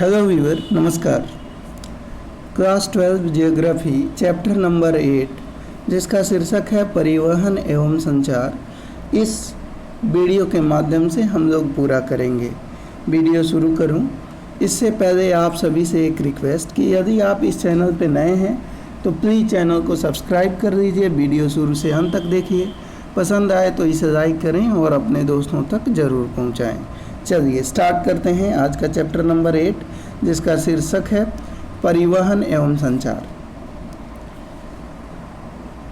Hello viewer, नमस्कार। Class 12 geography chapter number 8 जिसका शीर्षक है परिवहन एवं संचार, इस वीडियो के माध्यम से हम लोग पूरा करेंगे। वीडियो शुरू करूं इससे पहले आप सभी से एक रिक्वेस्ट कि यदि आप इस चैनल पर नए हैं तो प्लीज़ चैनल को सब्सक्राइब कर लीजिए। वीडियो शुरू से अंत तक देखिए, पसंद आए तो इसे लाइक करें और अपने दोस्तों तक ज़रूर पहुंचाएं। चलिए स्टार्ट करते हैं आज का चैप्टर नंबर 8 जिसका शीर्षक है परिवहन एवं संचार।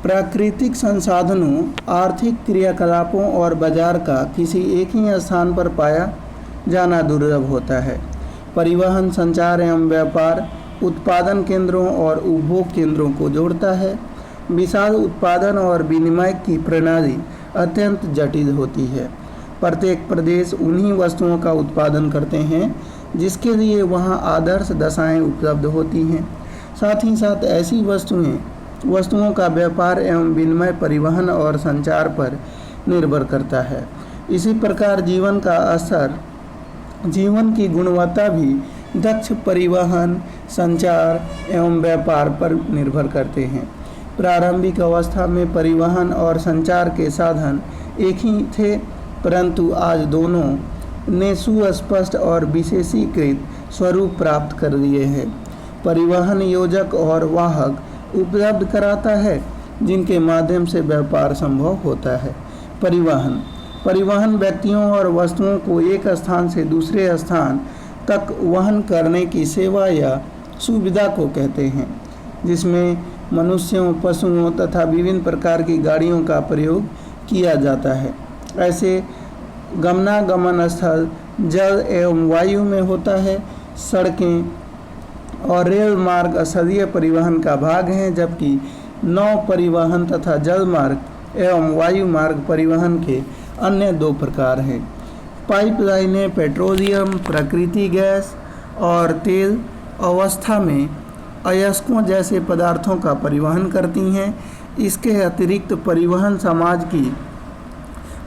प्राकृतिक संसाधनों, आर्थिक क्रियाकलापों और बाजार का किसी एक ही स्थान पर पाया जाना दुर्लभ होता है। परिवहन, संचार एवं व्यापार उत्पादन केंद्रों और उपभोग केंद्रों को जोड़ता है। विशाल उत्पादन और विनिमय की प्रणाली अत्यंत जटिल होती है। प्रत्येक प्रदेश उन्हीं वस्तुओं का उत्पादन करते हैं जिसके लिए वहाँ आदर्श दशाएं उपलब्ध होती हैं। साथ ही साथ ऐसी वस्तुओं का व्यापार एवं विनिमय परिवहन और संचार पर निर्भर करता है। इसी प्रकार जीवन का स्तर, जीवन की गुणवत्ता भी दक्ष परिवहन, संचार एवं व्यापार पर निर्भर करते हैं। प्रारंभिक अवस्था में परिवहन और संचार के साधन एक ही थे, परंतु आज दोनों ने सुस्पष्ट और विशेषीकृत स्वरूप प्राप्त कर लिए हैं। परिवहन योजक और वाहक उपलब्ध कराता है जिनके माध्यम से व्यापार संभव होता है। परिवहन व्यक्तियों और वस्तुओं को एक स्थान से दूसरे स्थान तक वहन करने की सेवा या सुविधा को कहते हैं, जिसमें मनुष्यों, पशुओं तथा विभिन्न प्रकार की गाड़ियों का प्रयोग किया जाता है। ऐसे गमनागमन स्थल जल एवं वायु में होता है। सड़कें और रेल मार्ग स्थलीय परिवहन का भाग हैं, जबकि नौ परिवहन तथा जल मार्ग एवं वायु मार्ग परिवहन के अन्य दो प्रकार हैं। पाइपलाइनें पेट्रोलियम, प्राकृतिक गैस और तेल अवस्था में अयस्कों जैसे पदार्थों का परिवहन करती हैं। इसके अतिरिक्त परिवहन समाज की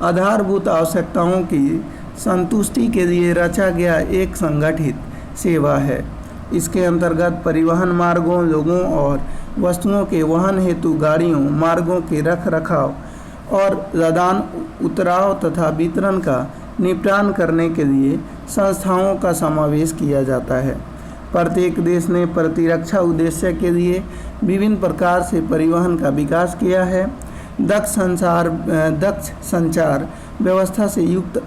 आधारभूत आवश्यकताओं की संतुष्टि के लिए रचा गया एक संगठित सेवा है। इसके अंतर्गत परिवहन मार्गों, लोगों और वस्तुओं के वहन हेतु गाड़ियों, मार्गों के रखरखाव और लदान उतराव तथा वितरण का निपटान करने के लिए संस्थाओं का समावेश किया जाता है। प्रत्येक देश ने प्रतिरक्षा उद्देश्य के लिए विभिन्न प्रकार से परिवहन का विकास किया है। दक्ष संचार व्यवस्था से युक्त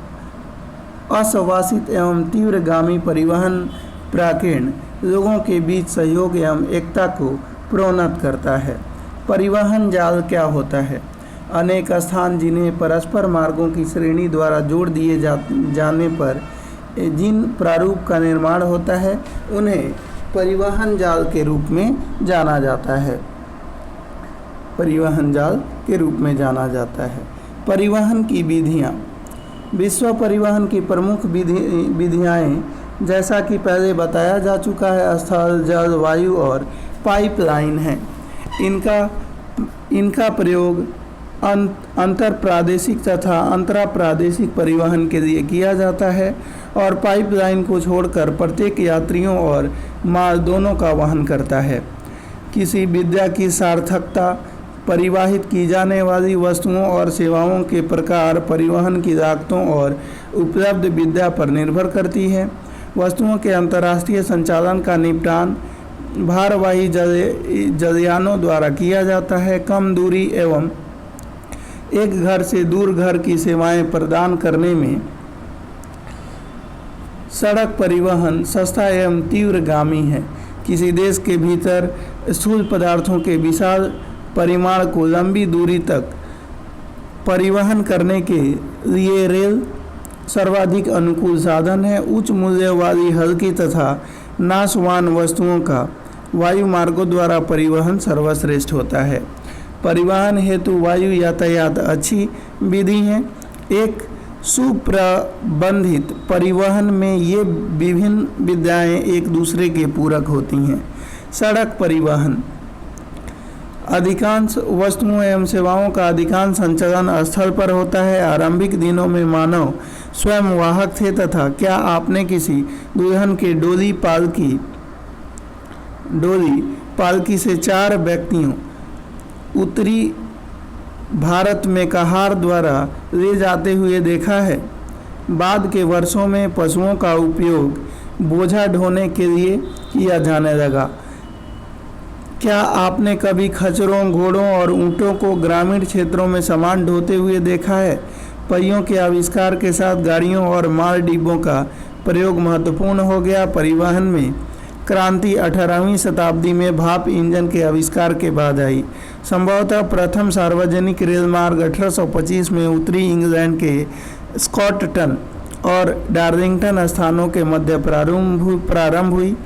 अश्वासित एवं तीव्रगामी परिवहन प्राकीर्ण लोगों के बीच सहयोग एवं एकता को प्रोन्नत करता है। परिवहन जाल क्या होता है? अनेक स्थान जिन्हें परस्पर मार्गों की श्रेणी द्वारा जोड़ दिए जाने पर जिन प्रारूप का निर्माण होता है उन्हें परिवहन जाल के रूप में जाना जाता है। परिवहन जाल के रूप में जाना जाता है। परिवहन की विधियाँ। विश्व परिवहन की प्रमुख विधियाँ जैसा कि पहले बताया जा चुका है स्थल, जल, वायु और पाइपलाइन हैं। इनका प्रयोग अंतर प्रादेशिक तथा अंतरा प्रादेशिक परिवहन के लिए किया जाता है और पाइपलाइन को छोड़कर प्रत्येक यात्रियों और माल दोनों का वहन करता है। किसी विद्या की सार्थकता परिवाहित की जाने वाली वस्तुओं और सेवाओं के प्रकार, परिवहन की लागतों और उपलब्ध विद्या पर निर्भर करती है। वस्तुओं के अंतर्राष्ट्रीय संचालन का निपटान भारवाही जलयानों द्वारा किया जाता है। कम दूरी एवं एक घर से दूर घर की सेवाएं प्रदान करने में सड़क परिवहन सस्ता एवं तीव्रगामी है। किसी देश के भीतर स्थूल पदार्थों के विशाल परिमाण को लंबी दूरी तक परिवहन करने के लिए रेल सर्वाधिक अनुकूल साधन है। उच्च मूल्य वाली हल्की तथा नाशवान वस्तुओं का वायु मार्गों द्वारा परिवहन सर्वश्रेष्ठ होता है। परिवहन हेतु वायु यातायात अच्छी विधि है। एक सुप्रबंधित परिवहन में ये विभिन्न विधाएं एक दूसरे के पूरक होती हैं। सड़क परिवहन। अधिकांश वस्तुओं एवं सेवाओं का अधिकांश संचालन स्थल पर होता है। आरंभिक दिनों में मानव स्वयं वाहक थे तथा क्या आपने किसी दुल्हन के डोली पालकी से 4 व्यक्तियों उत्तरी भारत में कहार द्वारा ले जाते हुए देखा है? बाद के वर्षों में पशुओं का उपयोग बोझा ढोने के लिए किया जाने लगा। क्या आपने कभी खच्चरों, घोड़ों और ऊँटों को ग्रामीण क्षेत्रों में सामान ढोते हुए देखा है? पहियों के आविष्कार के साथ गाड़ियों और माल डिब्बों का प्रयोग महत्वपूर्ण हो गया। परिवहन में क्रांति 18वीं शताब्दी में भाप इंजन के आविष्कार के बाद आई। संभवतः प्रथम सार्वजनिक रेलमार्ग 1825 में उत्तरी इंग्लैंड के स्कॉटटन और डार्लिंगटन स्थानों के मध्य प्रारंभ हुई।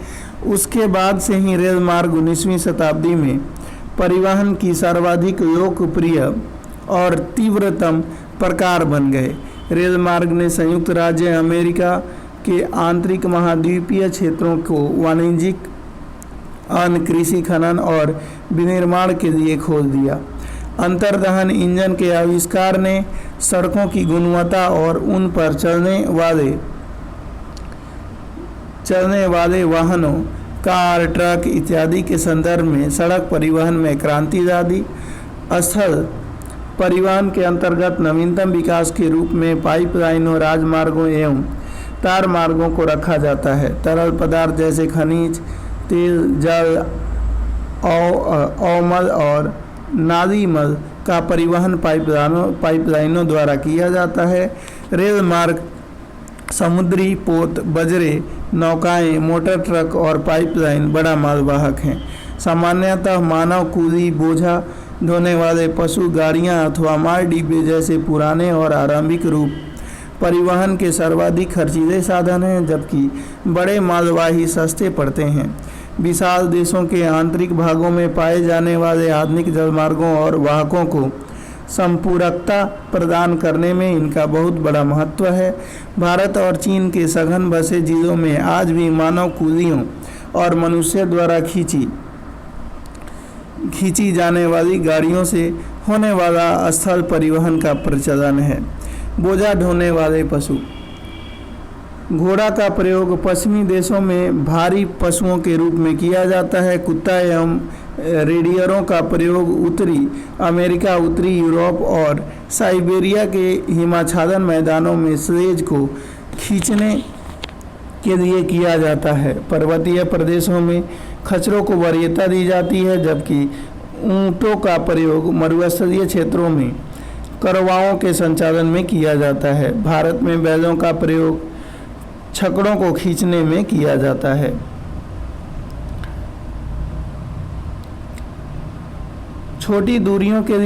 उसके बाद से ही रेलमार्ग 19वीं शताब्दी में परिवहन की सर्वाधिक लोकप्रिय और तीव्रतम प्रकार बन गए। रेलमार्ग ने संयुक्त राज्य अमेरिका के आंतरिक महाद्वीपीय क्षेत्रों को वाणिज्यिक, अन्न, कृषि, खनन और विनिर्माण के लिए खोल दिया। अंतर्दहन इंजन के आविष्कार ने सड़कों की गुणवत्ता और उन पर चलने वाले वाहनों, कार, ट्रक इत्यादि के संदर्भ में सड़क परिवहन में क्रांति ला दी। स्थल परिवहन के अंतर्गत नवीनतम विकास के रूप में पाइपलाइनों, राजमार्गों एवं तार मार्गों को रखा जाता है। तरल पदार्थ जैसे खनिज तेल, जल, अवमल और नाली मल का परिवहन पाइपलाइनों द्वारा किया जाता है। रेल मार्ग समुद्री पोत, बजरे, नौकाएं, मोटर ट्रक और पाइपलाइन बड़ा मालवाहक हैं। सामान्यतः मानव कूली, बोझा ढोने वाले पशु गाड़ियां अथवा माल डिब्बे जैसे पुराने और आरंभिक रूप परिवहन के सर्वाधिक खर्चीले साधन हैं, जबकि बड़े मालवाही सस्ते पड़ते हैं। विशाल देशों के आंतरिक भागों में पाए जाने वाले आधुनिक जलमार्गों और वाहकों को संपूरकता प्रदान करने में इनका बहुत बड़ा महत्व है। भारत और चीन के सघन बसे जिलों में आज भी मानव कूलियों और मनुष्य द्वारा खींची जाने वाली गाड़ियों से होने वाला स्थल परिवहन का प्रचलन है। बोझा ढोने वाले पशु। घोड़ा का प्रयोग पश्चिमी देशों में भारी पशुओं के रूप में किया जाता है। कुत्ता एवं रेडियरों का प्रयोग उत्तरी अमेरिका, उत्तरी यूरोप और साइबेरिया के हिमाच्छादन मैदानों में स्लेज को खींचने के लिए किया जाता है। पर्वतीय प्रदेशों में खच्चरों को वरीयता दी जाती है, जबकि ऊँटों का प्रयोग मरुस्थलीय क्षेत्रों में करवाओं के संचालन में किया जाता है। भारत में बैलों का प्रयोग छकड़ों को खींचने में किया जाता है। छोटी दूरियों के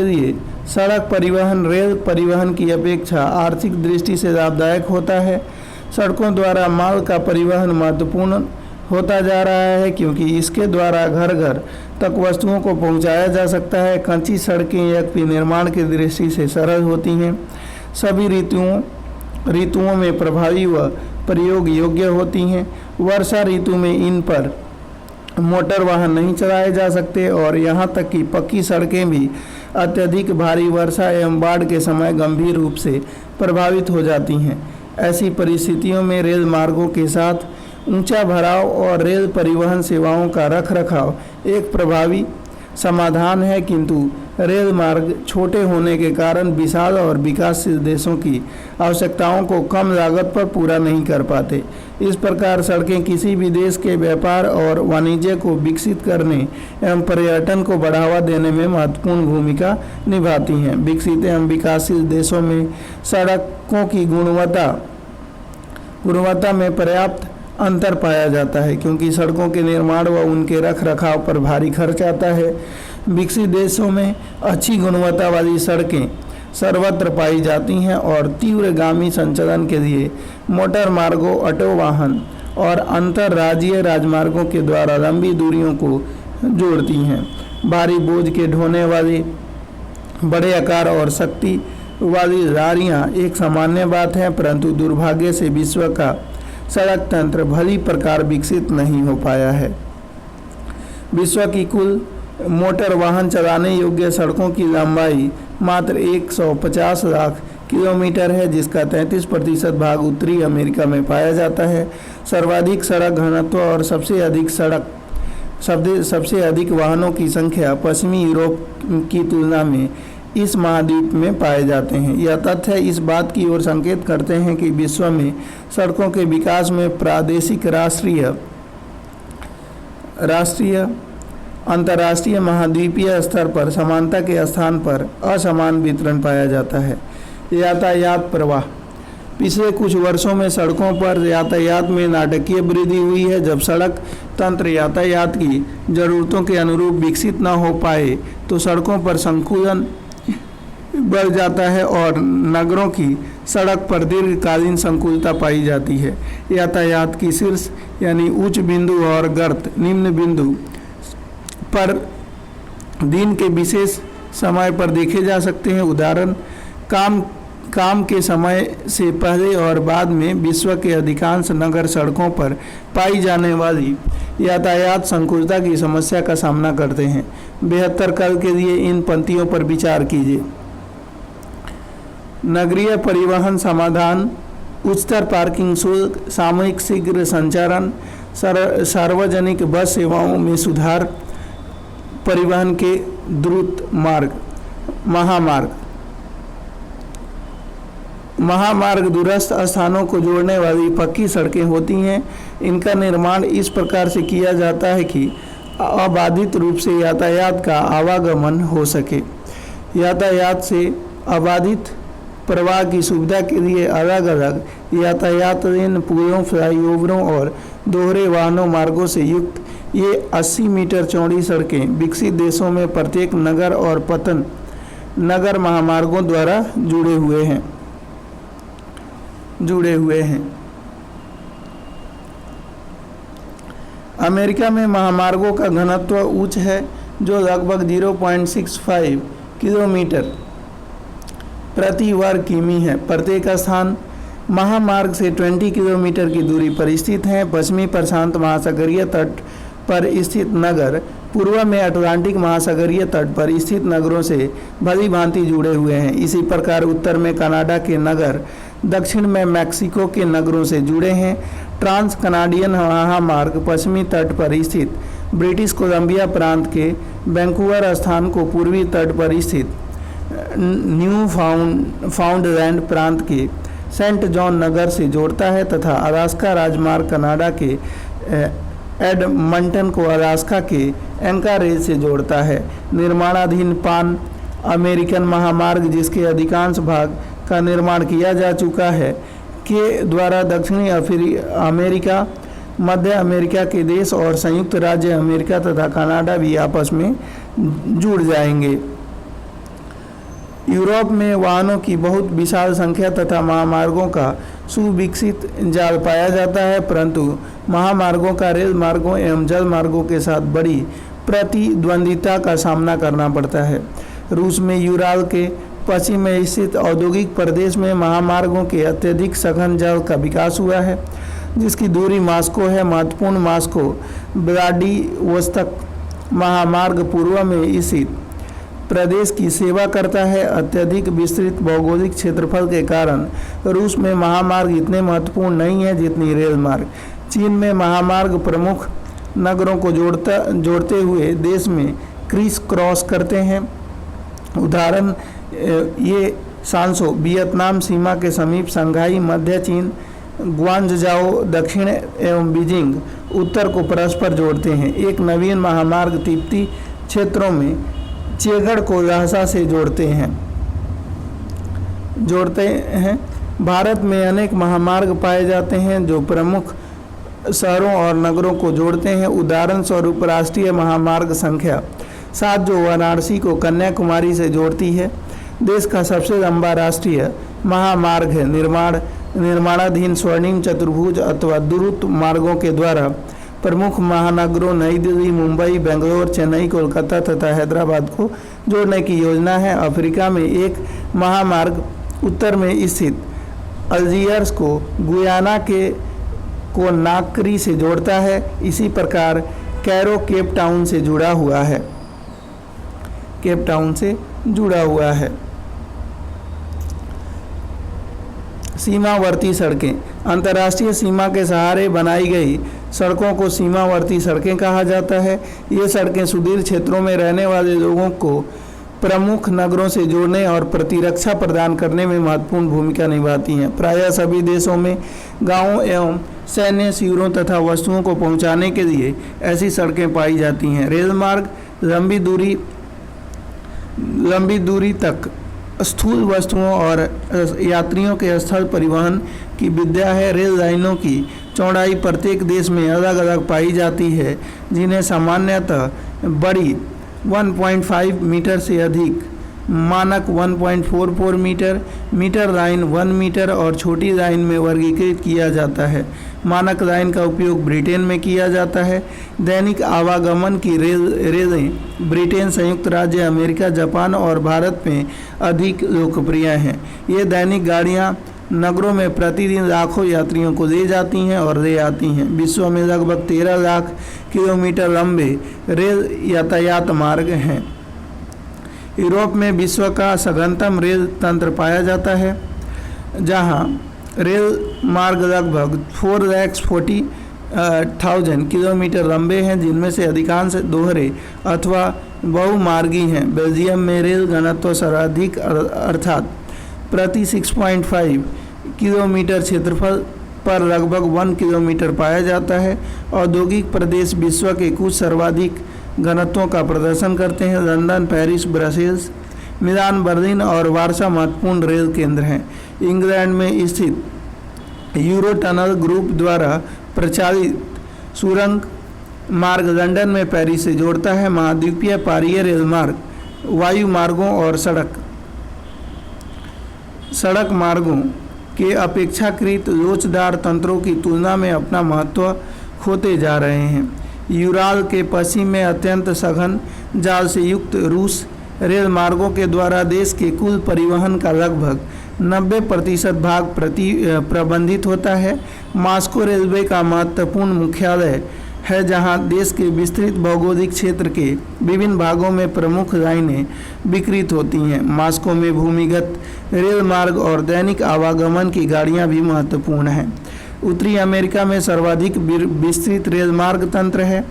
लिए सड़क परिवहन रेल परिवहन की अपेक्षा आर्थिक दृष्टि से लाभदायक होता है। सड़कों द्वारा माल का परिवहन महत्वपूर्ण होता जा रहा है, क्योंकि इसके द्वारा घर घर तक वस्तुओं को पहुंचाया जा सकता है। कच्ची सड़कें एक विनिर्माण की दृष्टि से सरल होती हैं, सभी ऋतुओं में प्रभावी व प्रयोग योग्य होती हैं। वर्षा ऋतु में इन पर मोटर वाहन नहीं चलाए जा सकते और यहाँ तक कि पक्की सड़कें भी अत्यधिक भारी वर्षा एवं बाढ़ के समय गंभीर रूप से प्रभावित हो जाती हैं। ऐसी परिस्थितियों में रेल मार्गों के साथ ऊंचा भराव और रेल परिवहन सेवाओं का रखरखाव एक प्रभावी समाधान है, किंतु रेल मार्ग छोटे होने के कारण विशाल और विकासशील देशों की आवश्यकताओं को कम लागत पर पूरा नहीं कर पाते। इस प्रकार सड़कें किसी भी देश के व्यापार और वाणिज्य को विकसित करने एवं पर्यटन को बढ़ावा देने में महत्वपूर्ण भूमिका निभाती हैं। विकसित एवं विकासशील देशों में सड़कों की गुणवत्ता में पर्याप्त अंतर पाया जाता है, क्योंकि सड़कों के निर्माण व उनके रखरखाव पर भारी खर्च आता है। विकसित देशों में अच्छी गुणवत्ता वाली सड़कें सर्वत्र पाई जाती हैं और तीव्रगामी संचालन के लिए मोटर मार्गों, ऑटो वाहन और अंतर्राज्यीय राजमार्गों के द्वारा लंबी दूरियों को जोड़ती हैं। भारी बोझ के ढोने वाली बड़े आकार और शक्ति वाली लारियां एक सामान्य बात है, परंतु दुर्भाग्य से विश्व का सड़क तंत्र भली प्रकार विकसित नहीं हो पाया है। विश्व की कुल मोटर वाहन चलाने योग्य सड़कों की लंबाई मात्र 150 लाख किलोमीटर है, जिसका 33% भाग उत्तरी अमेरिका में पाया जाता है। सर्वाधिक सड़क घनत्व और सबसे अधिक वाहनों की संख्या पश्चिमी यूरोप की तुलना में इस महाद्वीप में पाए जाते हैं। यह तथ्य इस बात की ओर संकेत करते हैं कि विश्व में सड़कों के विकास में प्रादेशिक, राष्ट्रीय, अंतर्राष्ट्रीय, महाद्वीपीय स्तर पर समानता के स्थान पर असमान वितरण पाया जाता है। यातायात प्रवाह। पिछले कुछ वर्षों में सड़कों पर यातायात में नाटकीय वृद्धि हुई है। जब सड़क तंत्र यातायात की ज़रूरतों के अनुरूप विकसित न हो पाए तो सड़कों पर संकुचन बढ़ जाता है और नगरों की सड़क पर दीर्घकालीन संकुलता पाई जाती है। यातायात की शीर्ष यानी उच्च बिंदु और गर्त निम्न बिंदु पर दिन के विशेष समय पर देखे जा सकते हैं। उदाहरण काम के समय से पहले और बाद में विश्व के अधिकांश नगर सड़कों पर पाई जाने वाली यातायात संकुलता की समस्या का सामना करते हैं। बेहतर कल के लिए इन पंक्तियों पर विचार कीजिए। नगरीय परिवहन समाधान, उच्चतर पार्किंग शुल्क, सामूहिक शीघ्र संचारण, सार्वजनिक बस सेवाओं में सुधार, परिवहन के द्रुत मार्ग। महामार्ग दूरस्थ स्थानों को जोड़ने वाली पक्की सड़कें होती हैं। इनका निर्माण इस प्रकार से किया जाता है कि अबाधित रूप से यातायात का आवागमन हो सके। यातायात से अबाधित प्रवाह की सुविधा के लिए अलग अलग यातायात लेन, पुलों, फ्लाईओवरों और दोहरे वाहनों मार्गों से युक्त ये 80 मीटर चौड़ी सड़कें विकसित देशों में प्रत्येक नगर और पतन नगर महामार्गों द्वारा जुड़े हुए हैं। अमेरिका में महामार्गों का घनत्व उच्च है, जो लगभग 0.65 किलोमीटर प्रति वर्ग किमी है। प्रत्येक स्थान महामार्ग से 20 किलोमीटर की दूरी पर स्थित हैं। पश्चिमी प्रशांत महासागरीय तट पर स्थित नगर पूर्व में अटलांटिक महासागरीय तट पर स्थित नगरों से भली भांति जुड़े हुए हैं। इसी प्रकार उत्तर में कनाडा के नगर दक्षिण में मैक्सिको के नगरों से जुड़े हैं। ट्रांस कनाडियन महामार्ग पश्चिमी तट पर स्थित ब्रिटिश कोलंबिया प्रांत के वैंकूवर स्थान को पूर्वी तट पर स्थित न्यू फाउंडलैंड प्रांत के सेंट जॉन नगर से जोड़ता है तथा अलास्का राजमार्ग कनाडा के एडमंटन को अलास्का के एंकारेज से जोड़ता है। निर्माणाधीन पान अमेरिकन महामार्ग, जिसके अधिकांश भाग का निर्माण किया जा चुका है, के द्वारा दक्षिणी अमेरिका, मध्य अमेरिका के देश और संयुक्त राज्य अमेरिका तथा कनाडा भी आपस में जुड़ जाएंगे। यूरोप में वाहनों की बहुत विशाल संख्या तथा महामार्गों का सुविकसित जाल पाया जाता है, परंतु महामार्गों का रेल मार्गों एवं जल मार्गों के साथ बड़ी प्रतिद्वंदिता का सामना करना पड़ता है। रूस में यूराल के पश्चिम में स्थित औद्योगिक प्रदेश में महामार्गों के अत्यधिक सघन जाल का विकास हुआ है, जिसकी दूरी मॉस्को है। महत्वपूर्ण मॉस्को व्लादिवोस्तोक महामार्ग पूर्व में स्थित प्रदेश की सेवा करता है। अत्यधिक विस्तृत भौगोलिक क्षेत्रफल के कारण रूस में महामार्ग इतने महत्वपूर्ण नहीं है जितनी रेल मार्ग। चीन में महामार्ग प्रमुख नगरों को जोड़ते हुए देश में क्रिस क्रॉस करते हैं। उदाहरण ये सांसो वियतनाम सीमा के समीप, संघाई मध्य चीन, ग्वांगझाओ दक्षिण एवं बीजिंग उत्तर को परस्पर जोड़ते हैं। एक नवीन महामार्ग तिब्बती क्षेत्रों में चेगड़ को लहसा से जोड़ते हैं। भारत में अनेक महामार्ग पाए जाते हैं जो प्रमुख शहरों और नगरों को जोड़ते हैं। उदाहरण स्वरूप राष्ट्रीय महामार्ग संख्या 7 जो वाराणसी को कन्याकुमारी से जोड़ती है, देश का सबसे लंबा राष्ट्रीय महामार्ग है। निर्माणाधीन स्वर्णिम चतुर्भुज अथवा द्रुत मार्गों के द्वारा प्रमुख महानगरों नई दिल्ली, मुंबई, बेंगलोर, चेन्नई, कोलकाता तथा हैदराबाद को जोड़ने की योजना है। अफ्रीका में एक महामार्ग उत्तर में स्थित अल्जीयर्स को गुयाना के कोनाक्री से जोड़ता है। इसी प्रकार कैरो केप टाउन से जुड़ा हुआ है। सीमावर्ती सड़कें। अंतर्राष्ट्रीय सीमा के सहारे बनाई गई सड़कों को सीमावर्ती सड़कें कहा जाता है। ये सड़कें सुदूर क्षेत्रों में रहने वाले लोगों को प्रमुख नगरों से जोड़ने और प्रतिरक्षा प्रदान करने में महत्वपूर्ण भूमिका निभाती हैं। प्रायः सभी देशों में गांवों एवं सैन्य शिविरों तथा वस्तुओं को पहुंचाने के लिए ऐसी सड़कें पाई जाती हैं। रेल मार्ग लंबी दूरी तक स्थूल वस्तुओं और यात्रियों के स्थल परिवहन की विद्या है। रेल लाइनों की चौड़ाई प्रत्येक देश में अलग अलग पाई जाती है, जिन्हें सामान्यतः बड़ी 1.5 मीटर से अधिक, मानक 1.44 मीटर, मीटर लाइन 1 मीटर और छोटी लाइन में वर्गीकृत किया जाता है। मानक लाइन का उपयोग ब्रिटेन में किया जाता है। दैनिक आवागमन की रेलें ब्रिटेन, संयुक्त राज्य अमेरिका, जापान और भारत में अधिक लोकप्रिय हैं। ये दैनिक गाड़ियाँ नगरों में प्रतिदिन लाखों यात्रियों को ले जाती हैं और ले आती हैं। विश्व में लगभग 13 लाख किलोमीटर लंबे रेल यातायात मार्ग हैं। यूरोप में विश्व का सघनतम रेल तंत्र पाया जाता है, जहां रेल मार्ग लगभग 4,40,000 किलोमीटर लंबे हैं, जिनमें से अधिकांश दोहरे अथवा बहुमार्गी हैं। बेल्जियम में रेल घनत्व सर्वाधिक अर्थात प्रति 6.5 किलोमीटर क्षेत्रफल पर लगभग 1 किलोमीटर पाया जाता है। औद्योगिक प्रदेश विश्व के कुछ सर्वाधिक घनत्वों का प्रदर्शन करते हैं। लंदन, पेरिस, ब्रसेल्स, मिलान, बर्लिन और वार्सा महत्वपूर्ण रेल केंद्र हैं। इंग्लैंड में स्थित यूरो टनल ग्रुप द्वारा प्रचालित सुरंग मार्ग लंदन में पेरिस से जोड़ता है। महाद्वीपीय पारीय रेल मार्ग वायु मार्गों और सड़क मार्गों के अपेक्षाकृत लोचदार तंत्रों की तुलना में अपना महत्व खोते जा रहे हैं। यूराल के पश्चिम में अत्यंत सघन जाल से युक्त रूस रेल मार्गों के द्वारा देश के कुल परिवहन का लगभग 90% भाग प्रबंधित होता है। मॉस्को रेलवे का महत्वपूर्ण मुख्यालय है, जहां देश के विस्तृत भौगोलिक क्षेत्र के विभिन्न भागों में प्रमुख लाइनें विकृत होती हैं। मॉस्को में भूमिगत रेल मार्ग और दैनिक आवागमन की गाड़ियां भी महत्वपूर्ण हैं। उत्तरी अमेरिका में सर्वाधिक विस्तृत रेल मार्ग तंत्र है,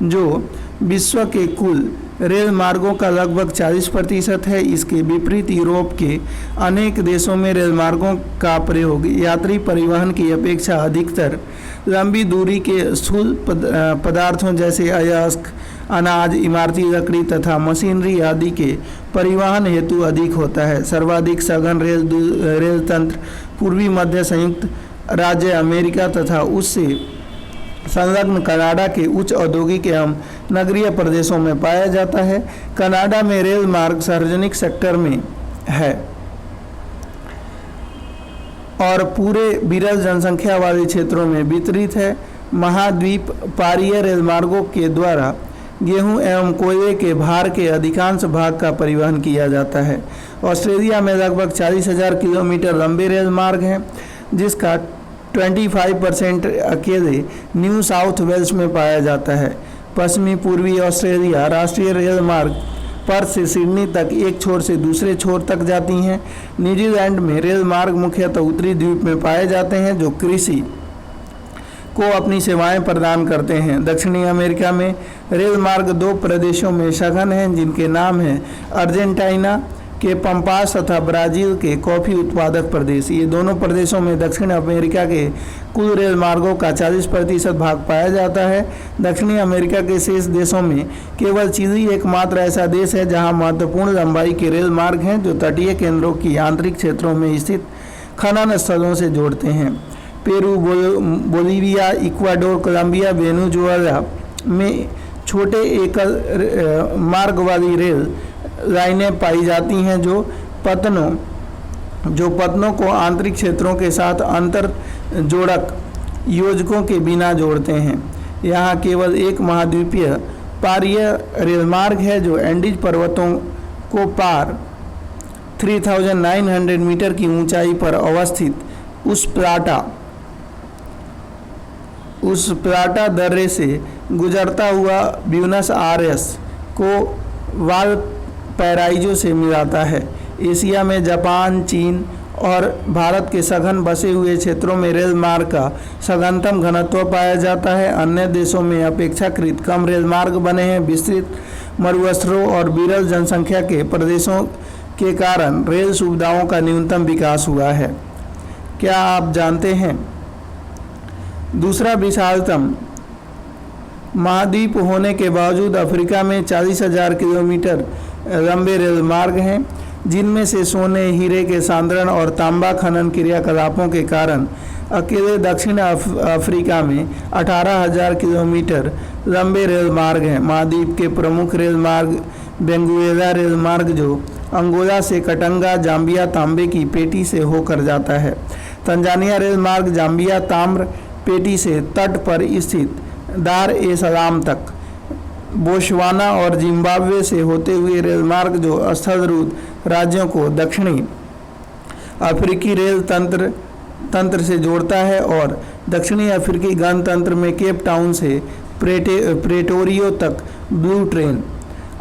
जो विश्व के कुल रेल मार्गों का लगभग 40% है। इसके विपरीत यूरोप के अनेक देशों में रेल मार्गों का प्रयोग यात्री परिवहन की अपेक्षा अधिकतर लंबी दूरी के स्थूल पदार्थों जैसे अयस्क, अनाज, इमारती लकड़ी तथा मशीनरी आदि के परिवहन हेतु अधिक होता है। सर्वाधिक सघन रेल तंत्र पूर्वी मध्य संयुक्त राज्य अमेरिका तथा उससे संलग्न कनाडा के उच्च औद्योगिक एवं नगरीय प्रदेशों में पाया जाता है। कनाडा में रेल मार्ग सार्वजनिक सेक्टर में है और पूरे विरल जनसंख्या वाले क्षेत्रों में वितरित है। महाद्वीप पारीय रेल मार्गों के द्वारा गेहूं एवं कोयले के भार के अधिकांश भाग का परिवहन किया जाता है। ऑस्ट्रेलिया में लगभग 40,000 किलोमीटर लंबे रेल मार्ग हैं, जिसका 25% अकेले न्यू साउथ वेल्स में पाया जाता है। पश्चिमी पूर्वी ऑस्ट्रेलिया राष्ट्रीय रेल मार्ग पर्थ से सिडनी तक एक छोर से दूसरे छोर तक जाती हैं। न्यूजीलैंड में रेल मार्ग मुख्यतः उत्तरी द्वीप में पाए जाते हैं, जो कृषि को अपनी सेवाएं प्रदान करते हैं। दक्षिणी अमेरिका में रेल मार्ग 2 प्रदेशों में सघन हैं, जिनके नाम हैं अर्जेंटीना के पंपास तथा ब्राज़ील के कॉफ़ी उत्पादक प्रदेश। ये दोनों प्रदेशों में दक्षिण अमेरिका के कुल रेल मार्गों का 40% भाग पाया जाता है। दक्षिणी अमेरिका के शेष देशों में केवल चिली एकमात्र ऐसा देश है जहां महत्वपूर्ण लंबाई के रेल मार्ग हैं, जो तटीय केंद्रों की आंतरिक क्षेत्रों में स्थित खनन स्थलों से जोड़ते हैं। Peru, Bolivia, Ecuador, Colombia, Venezuela में छोटे एकल मार्ग वाली रेल लाइनें पाई जाती हैं, जो पतनों को आंतरिक क्षेत्रों के साथ अंतर जोड़क योजकों के बिना जोड़ते हैं। यहाँ केवल एक महाद्वीपीय पारीय रेल मार्ग है, जो एंडीज पर्वतों को पार 3,900 मीटर की ऊंचाई पर अवस्थित उस प्लाटा दर्रे से गुजरता हुआ ब्यूनस आयर्स को वालपैराइजो से मिलाता है। एशिया में जापान, चीन और भारत के सघन बसे हुए क्षेत्रों में रेल मार्ग का सघनतम घनत्व पाया जाता है। अन्य देशों में अपेक्षाकृत कम रेल मार्ग बने हैं। विस्तृत मरुस्थलों और विरल जनसंख्या के प्रदेशों के कारण रेल सुविधाओं का न्यूनतम विकास हुआ है। क्या आप जानते हैं दूसरा विशालतम महाद्वीप होने के बावजूद अफ्रीका में 40,000 किलोमीटर लंबे रेल मार्ग हैं, जिनमें से सोने, हीरे के सांद्रण और तांबा खनन क्रियाकलापों के कारण अकेले दक्षिण अफ्रीका में 18,000 किलोमीटर लंबे रेल मार्ग हैं। महाद्वीप के प्रमुख रेल मार्ग बेंगुएला रेल मार्ग, जो अंगोला से कटंगा, जाम्बिया तांबे की पेटी से होकर जाता है। तंजानिया रेल मार्ग जाम्बिया ताम्र पेटी से तट पर स्थित दार ए सलाम तक, बोत्सवाना और जिम्बाब्वे से होते हुए रेल मार्ग जो स्थलरूप राज्यों को दक्षिणी अफ्रीकी रेल तंत्र से जोड़ता है, और दक्षिणी अफ्रीकी गणतंत्र में केप टाउन से प्रेटोरियो तक ब्लू ट्रेन।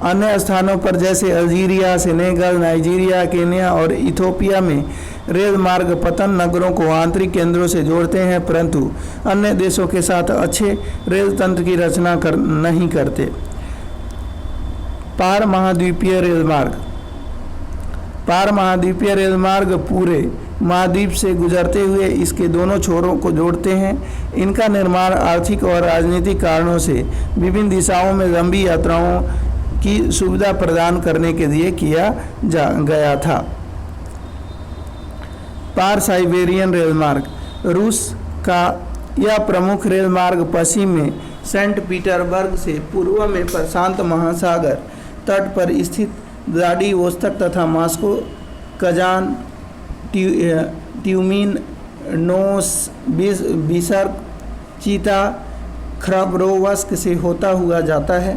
अन्य स्थानों पर जैसे अल्जीरिया, सेनेगल, नाइजीरिया, केन्या और इथियोपिया में रेल मार्ग पतन नगरों को आंतरिक केंद्रों से जोड़ते हैं, परंतु अन्य देशों के साथ अच्छे रेल तंत्र की रचना नहीं करते। पार महाद्वीपीय रेल मार्ग। पार महाद्वीपीय रेल मार्ग पूरे महाद्वीप से गुजरते हुए इसके दोनों छोरों को जोड़ते हैं। इनका निर्माण आर्थिक और राजनीतिक कारणों से विभिन्न दिशाओं में लंबी यात्राओं की सुविधा प्रदान करने के लिए किया गया था। पार साइबेरियन रेल मार्ग। रूस का यह प्रमुख रेल मार्ग पश्चिम में सेंट पीटर्सबर्ग से पूर्व में प्रशांत महासागर तट पर स्थित व्लादिवोस्तोक तथा मॉस्को, कजान, ट्यूमिन, नोवसिबिर्स्क, चीता, खबरोवस्क से होता हुआ जाता है।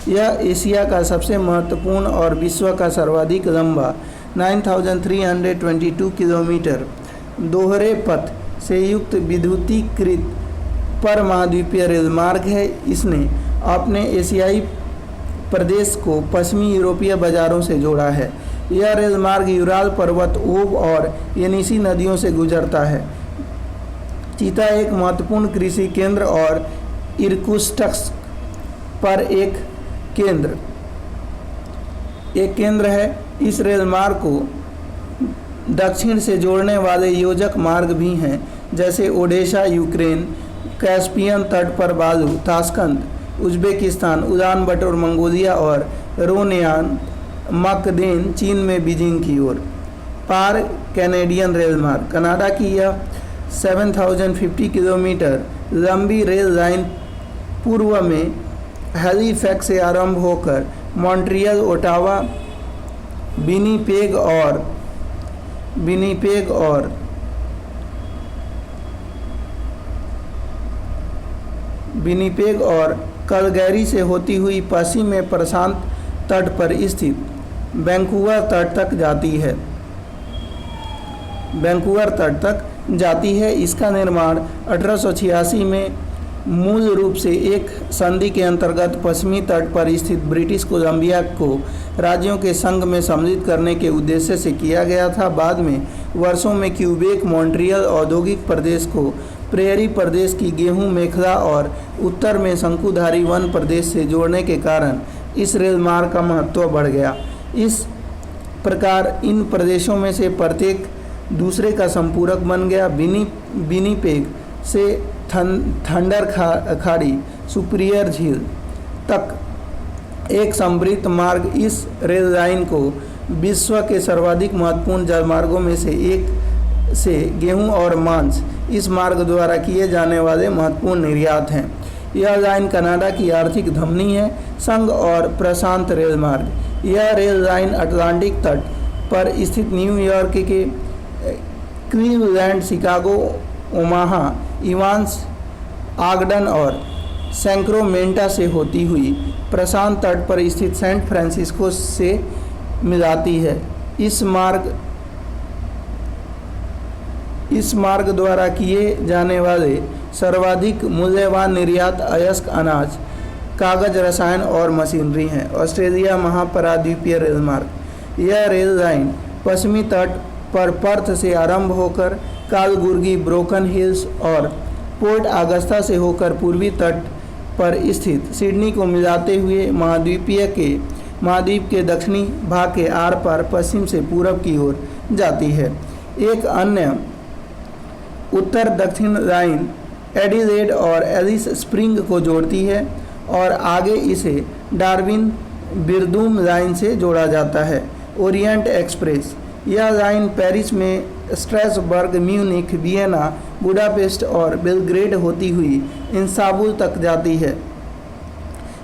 यह एशिया का सबसे महत्वपूर्ण और विश्व का सर्वाधिक लंबा 9,322 किलोमीटर दोहरे पथ से युक्त विद्युतीकृत पर महाद्वीपीय रेल मार्ग है। इसने अपने एशियाई प्रदेश को पश्चिमी यूरोपीय बाजारों से जोड़ा है। यह रेल मार्ग यूराल पर्वत, ओब और येनिसी नदियों से गुजरता है। चीता एक महत्वपूर्ण कृषि केंद्र और इरकुत्स्क पर एक केंद्र है। इस रेल मार्ग को दक्षिण से जोड़ने वाले योजक मार्ग भी हैं, जैसे ओडेशा, यूक्रेन, कैस्पियन तट पर बालू, ताशकंद, उज्बेकिस्तान, उलान बटोर, मंगोलिया और रोनेयान मकदेन चीन में बीजिंग की ओर। पार कैनेडियन रेल मार्ग। कनाडा की यह 7,050 किलोमीटर लंबी रेल लाइन पूर्व में हैलीफैक्स से आरंभ होकर मॉन्ट्रियल, ओटावा, विनिपेग और कलगैरी से होती हुई पश्चिम में प्रशांत तट पर स्थित वैंकूवर तट तक जाती है। इसका निर्माण 1886 में मूल रूप से एक संधि के अंतर्गत पश्चिमी तट पर स्थित ब्रिटिश कोलंबिया को राज्यों के संघ में सम्मिलित करने के उद्देश्य से किया गया था। बाद में वर्षों में क्यूबेक, मॉन्ट्रियल औद्योगिक प्रदेश को प्रेयरी प्रदेश की गेहूं मेखला और उत्तर में शंकुधारी वन प्रदेश से जोड़ने के कारण इस रेल मार्ग का महत्व बढ़ गया। इस प्रकार इन प्रदेशों में से प्रत्येक दूसरे का संपूरक बन गया। विनिपेग से थंडर खाड़ी, सुपीरियर झील तक एक समृद्ध मार्ग इस रेल लाइन को विश्व के सर्वाधिक महत्वपूर्ण जलमार्गों में से एक से गेहूं और मांस इस मार्ग द्वारा किए जाने वाले महत्वपूर्ण निर्यात हैं। यह लाइन कनाडा की आर्थिक धमनी है। संघ और प्रशांत रेल मार्ग। यह रेल लाइन अटलांटिक तट पर स्थित न्यूयॉर्क के क्लीवलैंड, शिकागो, ओमाहा, इवांस, आगडन और सैक्रामेंटो से होती हुई प्रशांत तट पर स्थित सैन फ्रांसिस्को से मिलाती है। इस मार्ग द्वारा किए जाने वाले सर्वाधिक मूल्यवान निर्यात अयस्क अनाज, कागज, रसायन और मशीनरी हैं। ऑस्ट्रेलिया महापराद्वीपीय रेल मार्ग। यह रेल लाइन पश्चिमी तट पर पर्थ से आरंभ होकर कालगुर्गी, ब्रोकन हिल्स और पोर्ट ऑगस्टा से होकर पूर्वी तट पर स्थित सिडनी को मिलाते हुए महाद्वीप के दक्षिणी भाग के आर पार पश्चिम से पूरब की ओर जाती है। एक अन्य उत्तर दक्षिण लाइन एडिलेड और एलिस स्प्रिंग को जोड़ती है और आगे इसे डार्विन बिरदूम लाइन से जोड़ा जाता है। ओरिएंट एक्सप्रेस, यह लाइन पेरिस में स्ट्रैसबर्ग, म्यूनिख, वियना, बुडापेस्ट और बेलग्रेड होती हुई इस्तांबुल तक जाती है।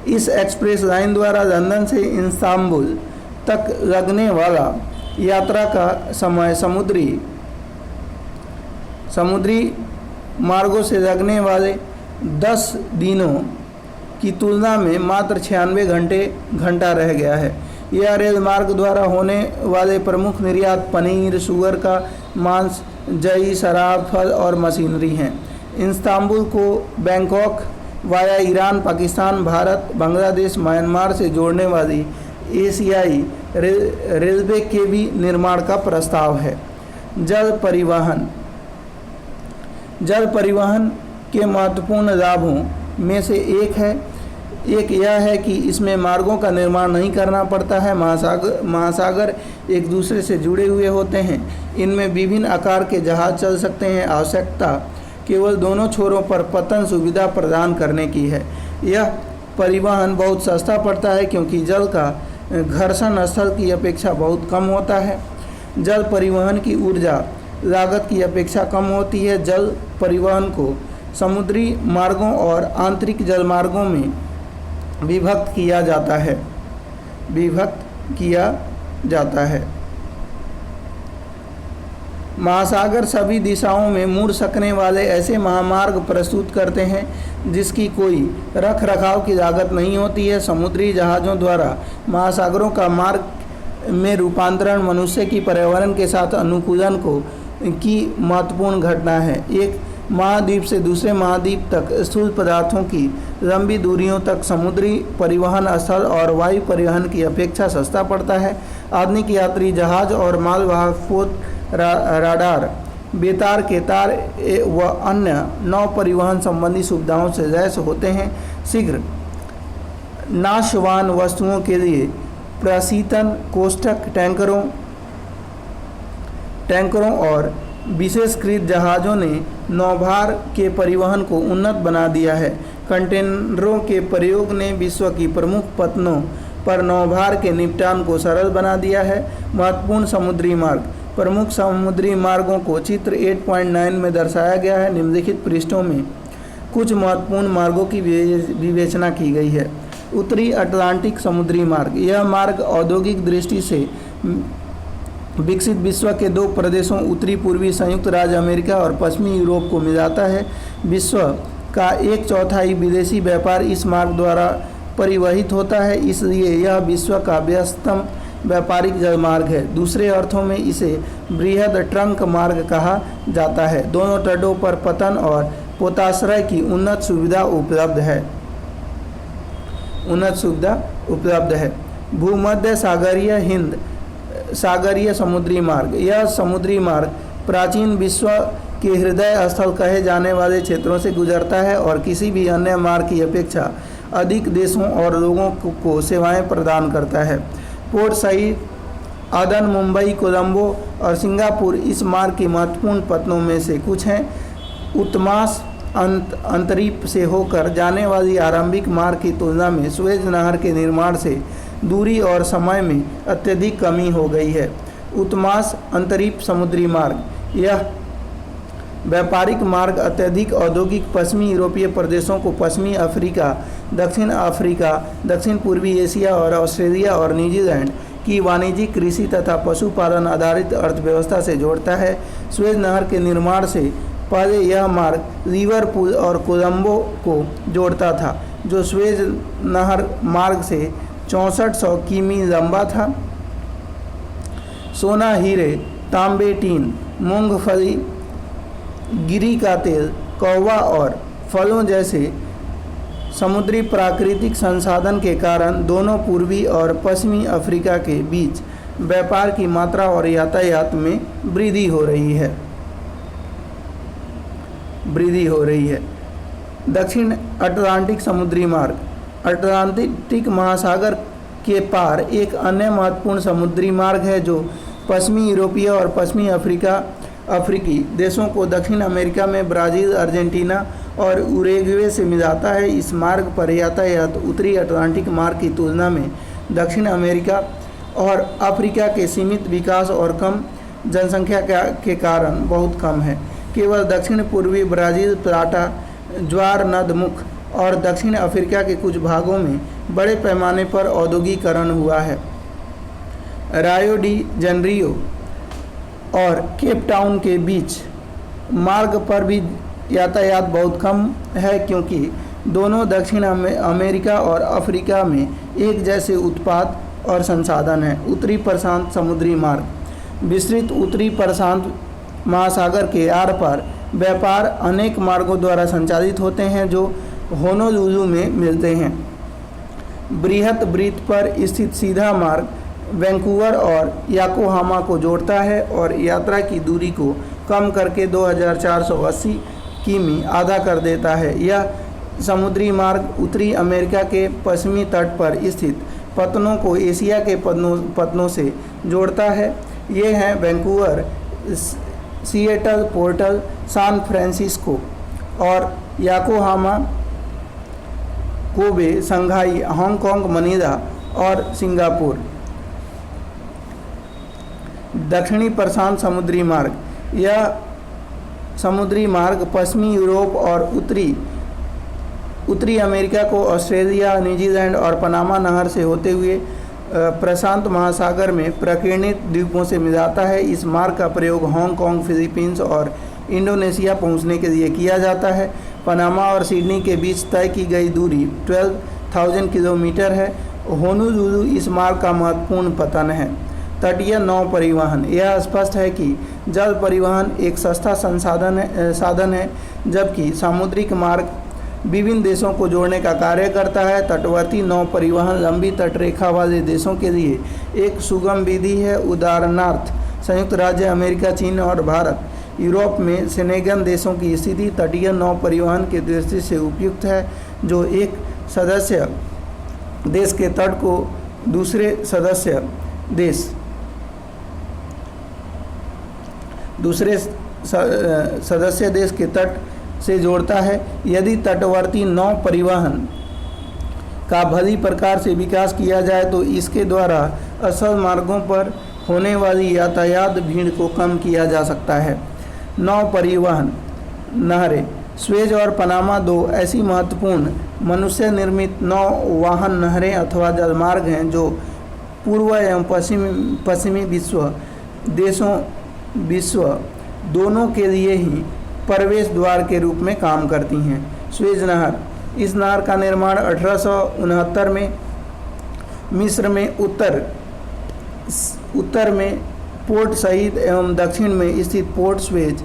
इस एक्सप्रेस लाइन द्वारा लंदन से इस्तांबुल तक लगने वाला यात्रा का समय समुद्री मार्गों से लगने वाले 10 दिनों की तुलना में मात्र 96 घंटा रह गया है। यह रेल मार्ग द्वारा होने वाले प्रमुख निर्यात पनीर, सूअर का मांस, जई, शराब, फल और मशीनरी हैं। इस्तांबुल को Bangkok via Iran, Pakistan, Bharat, Bangladesh, Myanmar से जोड़ने वाली एशियाई रेलवे के भी निर्माण का प्रस्ताव है। जल परिवहन के महत्वपूर्ण लाभों में से एक यह है कि इसमें मार्गों का निर्माण नहीं करना पड़ता है। महासागर एक दूसरे से जुड़े हुए होते हैं। इनमें विभिन्न आकार के जहाज चल सकते हैं। आवश्यकता केवल दोनों छोरों पर पतन सुविधा प्रदान करने की है। यह परिवहन बहुत सस्ता पड़ता है क्योंकि जल का घर्षण स्थल की अपेक्षा बहुत कम होता है। जल परिवहन की ऊर्जा लागत की अपेक्षा कम होती है। जल परिवहन को समुद्री मार्गों और आंतरिक जल मार्गों में विभक्त किया जाता है। महासागर सभी दिशाओं में मुड़ सकने वाले ऐसे महामार्ग प्रस्तुत करते हैं जिसकी कोई रख रखाव की लागत नहीं होती है। समुद्री जहाज़ों द्वारा महासागरों का मार्ग में रूपांतरण मनुष्य की पर्यावरण के साथ अनुकूलन की महत्वपूर्ण घटना है। एक महाद्वीप से दूसरे महाद्वीप तक स्थूल पदार्थों की लंबी दूरियों तक समुद्री परिवहन स्थल और वायु परिवहन की अपेक्षा सस्ता पड़ता है। आधुनिक यात्री जहाज और मालवाहक पोत, राडार, बेतार के तार व अन्य नौ परिवहन संबंधी सुविधाओं से लैस होते हैं। शीघ्र नाशवान वस्तुओं के लिए प्रशीतन कोष्ठक, टैंकरों और विशेषकृत जहाज़ों ने नौभार के परिवहन को उन्नत बना दिया है। कंटेनरों के प्रयोग ने विश्व की प्रमुख पत्तनों पर नौभार के निपटान को सरल बना दिया है। महत्वपूर्ण समुद्री मार्ग, प्रमुख समुद्री मार्गों को चित्र 8.9 में दर्शाया गया है। निम्नलिखित पृष्ठों में कुछ महत्वपूर्ण मार्गों की विवेचना की गई है। उत्तरी अटलांटिक समुद्री मार्ग, यह मार्ग औद्योगिक दृष्टि से विकसित विश्व के दो प्रदेशों उत्तरी पूर्वी संयुक्त राज्य अमेरिका और पश्चिमी यूरोप को मिलाता है। विश्व का 1/4 विदेशी व्यापार इस मार्ग द्वारा परिवहित होता है, इसलिए यह विश्व का व्यस्तम व्यापारिक जलमार्ग है। दूसरे अर्थों में इसे बृहद ट्रंक मार्ग कहा जाता है। दोनों तटों पर पतन और पोताश्रय की उन्नत सुविधा उपलब्ध है। भूमध्य सागरीय हिंद सागरीय समुद्री मार्ग, यह समुद्री मार्ग प्राचीन विश्व के हृदय स्थल कहे जाने वाले क्षेत्रों से गुजरता है और किसी भी अन्य मार्ग की अपेक्षा अधिक देशों और लोगों को सेवाएं प्रदान करता है। पोर्ट साइड, अदन, मुंबई, कोलंबो और सिंगापुर इस मार्ग की महत्वपूर्ण पत्तनों में से कुछ हैं। उत्तमास अंतरीप से होकर जाने वाली आरंभिक मार्ग की तुलना में सुएज नहर के निर्माण से दूरी और समय में अत्यधिक कमी हो गई है। उत्तमास अंतरीप समुद्री मार्ग, यह व्यापारिक मार्ग अत्यधिक औद्योगिक पश्चिमी यूरोपीय प्रदेशों को पश्चिमी अफ्रीका, दक्षिण पूर्वी एशिया और ऑस्ट्रेलिया और न्यूजीलैंड की वाणिज्यिक, कृषि तथा पशुपालन आधारित अर्थव्यवस्था से जोड़ता है। सुएज नहर के निर्माण से पहले यह मार्ग लिवरपूल और कोलंबो को जोड़ता था, जो सुएज नहर मार्ग से 6400 किमी लंबा था। सोना, हीरे, तांबे, टीन, मूंगफली, गिरी का तेल, कौवा और फलों जैसे समुद्री प्राकृतिक संसाधन के कारण दोनों पूर्वी और पश्चिमी अफ्रीका के बीच व्यापार की मात्रा और यातायात में वृद्धि हो रही है। दक्षिण अटलांटिक समुद्री मार्ग। अटलांटिक महासागर के पार एक अन्य महत्वपूर्ण समुद्री मार्ग है जो पश्चिमी यूरोपीय और पश्चिमी अफ्रीकी देशों को दक्षिण अमेरिका में ब्राज़ील, अर्जेंटीना और उरुग्वे से मिलाता है। इस मार्ग पर यातायात उत्तरी अटलांटिक मार्ग की तुलना में दक्षिण अमेरिका और अफ्रीका के सीमित विकास और कम जनसंख्या के कारण बहुत कम है। केवल दक्षिण पूर्वी ब्राज़ील, प्लाटा, ज्वार नदमुख और दक्षिण अफ्रीका के कुछ भागों में बड़े पैमाने पर औद्योगिकरण हुआ है। रायो डी जनरियो और केप टाउन के बीच मार्ग पर भी यातायात बहुत कम है क्योंकि दोनों दक्षिण अमेरिका और अफ्रीका में एक जैसे उत्पाद और संसाधन हैं। उत्तरी प्रशांत समुद्री मार्ग। विस्तृत उत्तरी प्रशांत महासागर के आर पार व्यापार अनेक मार्गों द्वारा संचालित होते हैं जो होनोलुलु में मिलते हैं। बृहत वृत्त पर स्थित सीधा मार्ग वैंकूवर और याकोहामा को जोड़ता है और यात्रा की दूरी को कम करके 2480 किमी आधा कर देता है। यह समुद्री मार्ग उत्तरी अमेरिका के पश्चिमी तट पर स्थित पत्तनों को एशिया के पत्तनों से जोड़ता है। ये हैं Vancouver, Seattle, Portland, San Francisco और Yokohama, Kobe, Shanghai, Hong Kong, Manila और सिंगापुर। दक्षिणी प्रशांत समुद्री मार्ग। यह समुद्री मार्ग पश्चिमी यूरोप और उत्तरी अमेरिका को ऑस्ट्रेलिया, न्यूजीलैंड और पनामा नहर से होते हुए प्रशांत महासागर में प्रकीर्णित द्वीपों से मिलाता है। इस मार्ग का प्रयोग हांगकांग, फिलीपींस और इंडोनेशिया पहुंचने के लिए किया जाता है। पनामा और सिडनी के बीच तय की गई दूरी 12,000 किलोमीटर है। होनोलुलु इस मार्ग का महत्वपूर्ण पतन है। तटीय नौ परिवहन। यह स्पष्ट है कि जल परिवहन एक सस्ता साधन है जबकि सामुद्रिक मार्ग विभिन्न देशों को जोड़ने का कार्य करता है। तटवर्ती नौ परिवहन लंबी तटरेखा वाले देशों के लिए एक सुगम विधि है। उदाहरणार्थ संयुक्त राज्य अमेरिका, चीन और भारत। यूरोप में सेनेगन देशों की स्थिति तटीय नौ परिवहन की दृष्टि से उपयुक्त है जो एक सदस्य देश के तट को दूसरे सदस्य देश के तट से जोड़ता है। यदि तटवर्ती नौ परिवहन का भली प्रकार से विकास किया जाए तो इसके द्वारा असल मार्गों पर होने वाली यातायात भीड़ को कम किया जा सकता है। नौ परिवहन नहरें। स्वेज और पनामा दो ऐसी महत्वपूर्ण मनुष्य निर्मित नौ वाहन नहरें अथवा जलमार्ग हैं जो पूर्व एवं पश्चिमी विश्व दोनों के लिए ही प्रवेश द्वार के रूप में काम करती हैं। स्वेज नहर। इस नहर का निर्माण 1869 में मिस्र में उत्तर में पोर्ट सईद एवं दक्षिण में स्थित पोर्ट स्वेज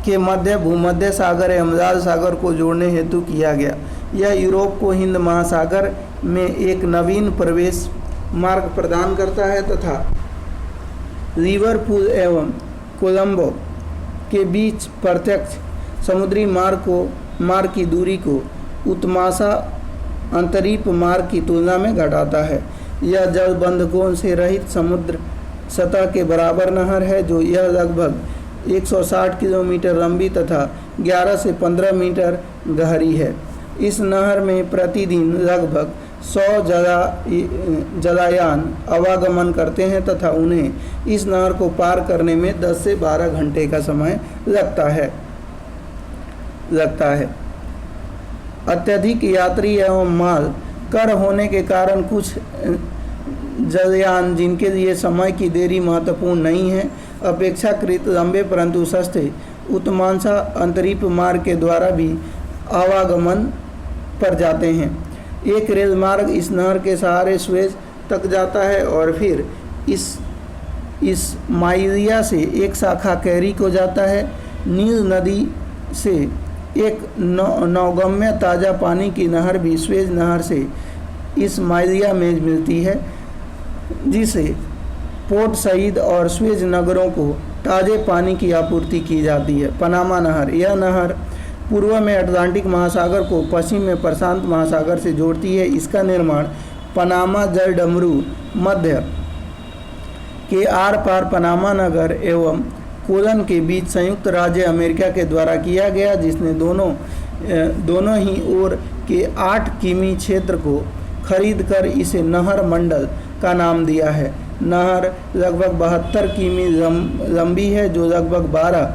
के मध्य भूमध्य सागर एवं लाल सागर को जोड़ने हेतु किया गया। यह यूरोप को हिंद महासागर में एक नवीन प्रवेश मार्ग प्रदान करता है तथा लिवरपूल एवं कोलंबो के बीच प्रत्यक्ष समुद्री मार्ग की दूरी को उत्माशा अंतरीप मार्ग की तुलना में घटाता है। यह जलबंधकों से रहित समुद्र सतह के बराबर नहर है जो यह लगभग 160 किलोमीटर लंबी तथा 11 से 15 मीटर गहरी है। इस नहर में प्रतिदिन लगभग 100 जलायान आवागमन करते हैं तथा उन्हें इस नहर को पार करने में 10 से 12 घंटे का समय लगता है। अत्यधिक यात्री एवं माल कर होने के कारण कुछ जलयान जिनके लिए समय की देरी महत्वपूर्ण नहीं है अपेक्षाकृत लंबे परंतु सस्ते उत्मांसा अंतरीप मार्ग के द्वारा भी आवागमन पर जाते हैं। एक रेल मार्ग इस नहर के सहारे स्वेज तक जाता है और फिर इस माइलिया से एक शाखा कैरी को जाता है। नील नदी से एक नौगम्य ताज़ा पानी की नहर भी स्वेज नहर से इस माइलिया में मिलती है जिसे पोर्ट सईद और स्वेज नगरों को ताज़े पानी की आपूर्ति की जाती है। पनामा नहर, यह नहर पूर्व में अटलांटिक महासागर को पश्चिम में प्रशांत महासागर से जोड़ती है। इसका निर्माण पनामा जलडमरू मध्य के आर पार पनामा नगर एवं कोलन के बीच संयुक्त राज्य अमेरिका के द्वारा किया गया, जिसने दोनों ही ओर के 8 किमी क्षेत्र को खरीदकर इसे नहर मंडल का नाम दिया है। नहर लगभग 72 किमी लंबी है, जो लगभग 12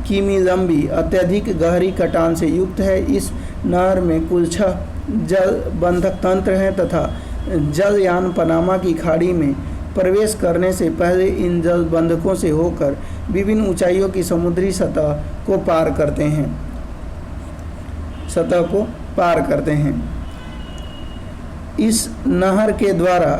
किमी लंबी अत्यधिक गहरी कटान से युक्त है। इस नहर में कुल 6 जल बंधक तंत्र हैं तथा जलयान पनामा की खाड़ी में प्रवेश करने से पहले इन जल बंधकों से होकर विभिन्न ऊंचाइयों की समुद्री सतह को पार करते हैं। इस नहर के द्वारा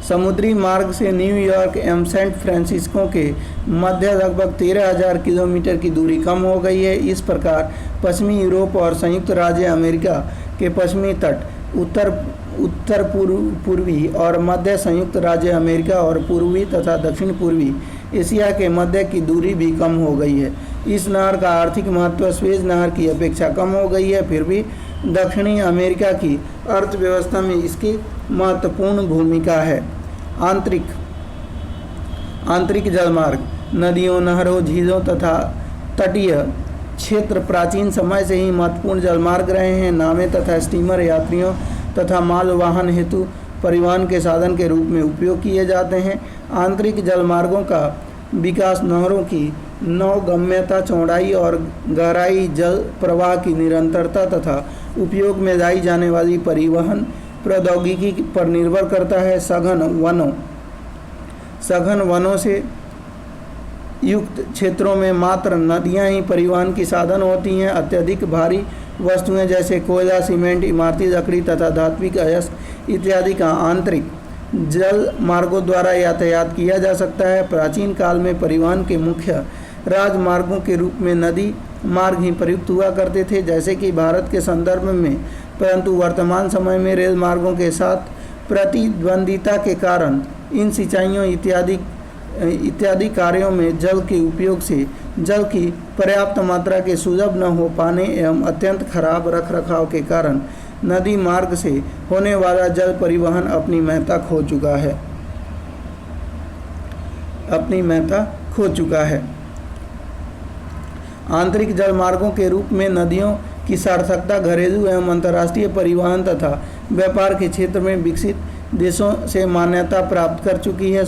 समुद्री मार्ग से न्यूयॉर्क एवं सैन फ्रांसिस्को के मध्य लगभग 13,000 किलोमीटर की दूरी कम हो गई है। इस प्रकार पश्चिमी यूरोप और संयुक्त राज्य अमेरिका के पश्चिमी तट, उत्तर पूर्वी और मध्य संयुक्त राज्य अमेरिका और पूर्वी तथा दक्षिण पूर्वी एशिया के मध्य की दूरी भी कम हो गई है। इस नहर का आर्थिक महत्व स्वेज नहर की अपेक्षा कम हो गई है, फिर भी दक्षिणी अमेरिका की अर्थव्यवस्था में इसकी महत्वपूर्ण भूमिका है। आंतरिक जलमार्ग, नदियों, नहरों, झीलों तथा तटीय क्षेत्र प्राचीन समय से ही महत्वपूर्ण जलमार्ग रहे हैं। नावें तथा स्टीमर यात्रियों तथा माल वाहन हेतु परिवहन के साधन के रूप में उपयोग किए जाते हैं। आंतरिक जलमार्गों का विकास नहरों की नौगम्यता, चौड़ाई और गहराई, जल प्रवाह की निरंतरता तथा उपयोग में लाई जाने वाली परिवहन प्रौद्योगिकी पर निर्भर करता है। सघन वनों से युक्त क्षेत्रों में मात्र नदियां ही परिवहन की साधन होती हैं। अत्यधिक भारी वस्तुएं जैसे कोयला, सीमेंट, इमारती लकड़ी तथा धात्विक अयस्क इत्यादि का आंतरिक जल मार्गों द्वारा यातायात किया जा सकता है। प्राचीन काल में परिवहन के मुख्य राजमार्गों के रूप में नदी मार्ग ही प्रयुक्त हुआ करते थे, जैसे कि भारत के संदर्भ में, परंतु वर्तमान समय में रेल मार्गों के साथ प्रतिद्वंदिता के कारण इन सिंचाइयों इत्यादि कार्यों में जल के उपयोग से जल की पर्याप्त मात्रा के सुलभ न हो पाने एवं अत्यंत खराब रखरखाव के कारण नदी मार्ग से होने वाला जल परिवहन अपनी महत्ता खो चुका है। आंतरिक जल मार्गों के रूप में नदियों की सार्थकता घरेलू एवं अंतर्राष्ट्रीय परिवहन तथा व्यापार के क्षेत्र में विकसित देशों से मान्यता प्राप्त कर चुकी है।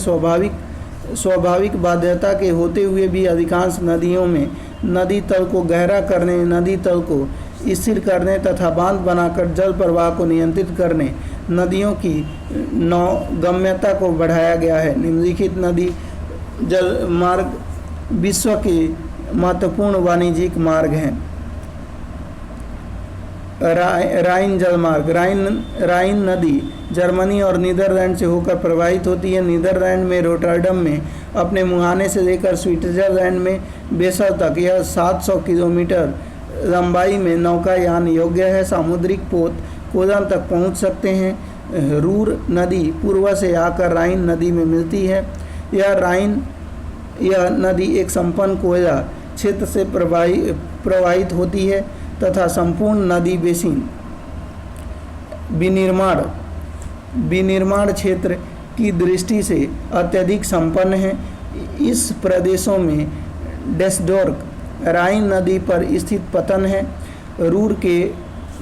स्वाभाविक बाध्यता के होते हुए भी अधिकांश नदियों में नदी तल को गहरा करने, नदी तल को स्थिर करने तथा बांध बनाकर जल प्रवाह को नियंत्रित करने नदियों की नौगम्यता को बढ़ाया गया है। निम्नलिखित नदी जल मार्ग विश्व के महत्वपूर्ण वाणिज्यिक मार्ग हैं। राइन जलमार्ग, राइन नदी जर्मनी और नीदरलैंड से होकर प्रवाहित होती है। नीदरलैंड में रोटरडम में अपने मुहाने से लेकर स्विट्जरलैंड में बेसल तक यह 700 किलोमीटर लंबाई में नौकायान योग्य है। सामुद्रिक पोत कोलन तक पहुंच सकते हैं। रूर नदी पूर्व से आकर राइन नदी में मिलती है। यह नदी एक संपन्न कोयला क्षेत्र से प्रवाहित होती है तथा संपूर्ण नदी बेसिन विनिर्माण क्षेत्र की दृष्टि से अत्यधिक संपन्न है। इस प्रदेशों में डेस्डोर्क राइन नदी पर स्थित पतन है। रूर के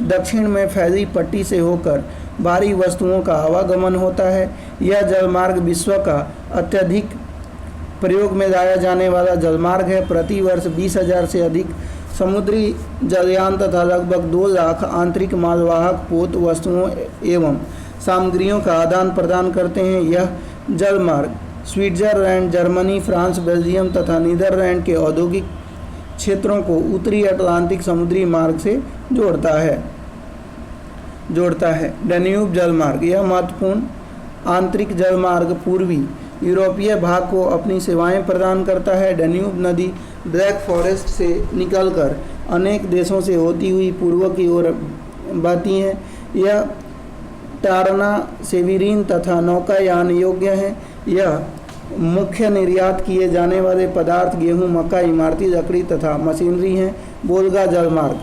दक्षिण में फैली पट्टी से होकर भारी वस्तुओं का आवागमन होता है। यह जलमार्ग विश्व का अत्यधिक प्रयोग में लाया जाने वाला जलमार्ग है। प्रतिवर्ष 20,000 से अधिक समुद्री जलयान तथा लगभग 2 लाख आंतरिक मालवाहक पोत वस्तुओं एवं सामग्रियों का आदान प्रदान करते हैं। यह जलमार्ग स्विट्जरलैंड, जर्मनी, फ्रांस, बेल्जियम तथा नीदरलैंड के औद्योगिक क्षेत्रों को उत्तरी अटलांटिक समुद्री मार्ग से जोड़ता है। डैन्यूब जलमार्ग, यह महत्वपूर्ण आंतरिक जलमार्ग पूर्वी यूरोपीय भाग को अपनी सेवाएं प्रदान करता है। डैन्यूब नदी ब्लैक फॉरेस्ट से निकलकर अनेक देशों से होती हुई पूर्व की ओर बहती है। यह टारना सेवेरिन तथा नौकायान योग्य है। यह मुख्य निर्यात किए जाने वाले पदार्थ गेहूं, मक्का, इमारती लकड़ी तथा मशीनरी हैं। वोल्गा जलमार्ग।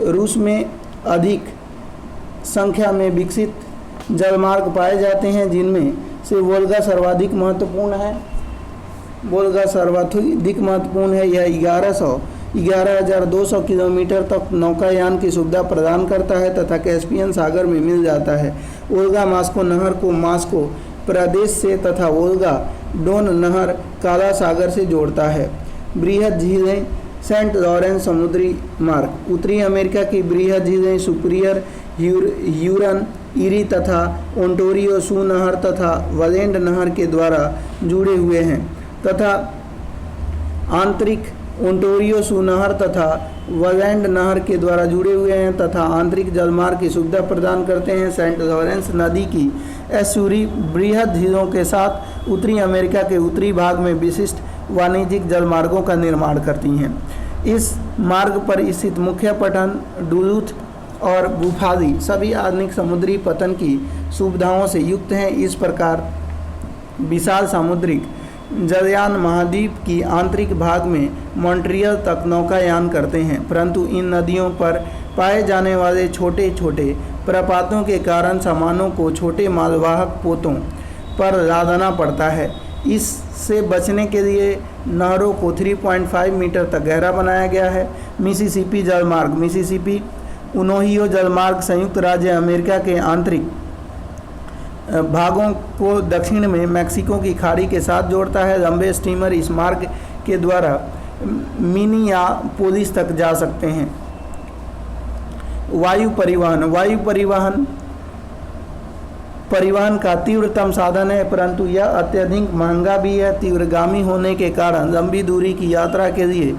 रूस में अधिक संख्या में विकसित जलमार्ग पाए जाते हैं, जिनमें से वोल्गा सर्वाधिक महत्वपूर्ण है। यह 11,200 किलोमीटर तक नौकायान की सुविधा प्रदान करता है तथा कैस्पियन सागर में मिल जाता है। वोल्गा मास्को नहर को मास्को प्रदेश से तथा वोल्गा डोन नहर काला सागर से जोड़ता है। बृहद झीलें सेंट लॉरेंस समुद्री मार्ग। उत्तरी अमेरिका की बृहद झीलें सुपीरियर, ह्यूरन, इरी तथा ओंटारियो सू नहर तथा वलेंड नहर के द्वारा जुड़े हुए हैं तथा आंतरिक ओंटारियो सू नहर तथा वलेंड नहर के द्वारा जुड़े हुए हैं तथा आंतरिक जलमार्ग की सुविधा प्रदान करते हैं। सेंट लॉरेंस नदी की एस्चुरी बृहद झीलों के साथ उत्तरी अमेरिका के उत्तरी भाग में विशिष्ट वाणिज्यिक जलमार्गों का निर्माण करती हैं। इस मार्ग पर स्थित मुख्य पट्टन डुलूथ और बुफाली सभी आधुनिक समुद्री पतन की सुविधाओं से युक्त हैं। इस प्रकार विशाल सामुद्रिक जलयान महाद्वीप की आंतरिक भाग में मॉन्ट्रियल तक नौकायान करते हैं, परंतु इन नदियों पर पाए जाने वाले छोटे छोटे प्रपातों के कारण सामानों को छोटे मालवाहक पोतों पर लादना पड़ता है। इससे बचने के लिए नहरों को 3.5 मीटर तक गहरा बनाया गया है। मिसिसिपी जलमार्ग। मिसिसिपी ओहियो जलमार्ग संयुक्त राज्य अमेरिका के आंतरिक भागों को दक्षिण में मैक्सिको की खाड़ी के साथ जोड़ता है। लंबे स्टीमर इस मार्ग के द्वारा मिनियापोलिस तक जा सकते हैं। वायु परिवहन। परिवहन का तीव्रतम साधन है, परंतु यह अत्यधिक महंगा भी है। तीव्रगामी होने के कारण लंबी दूरी की यात्रा के लिए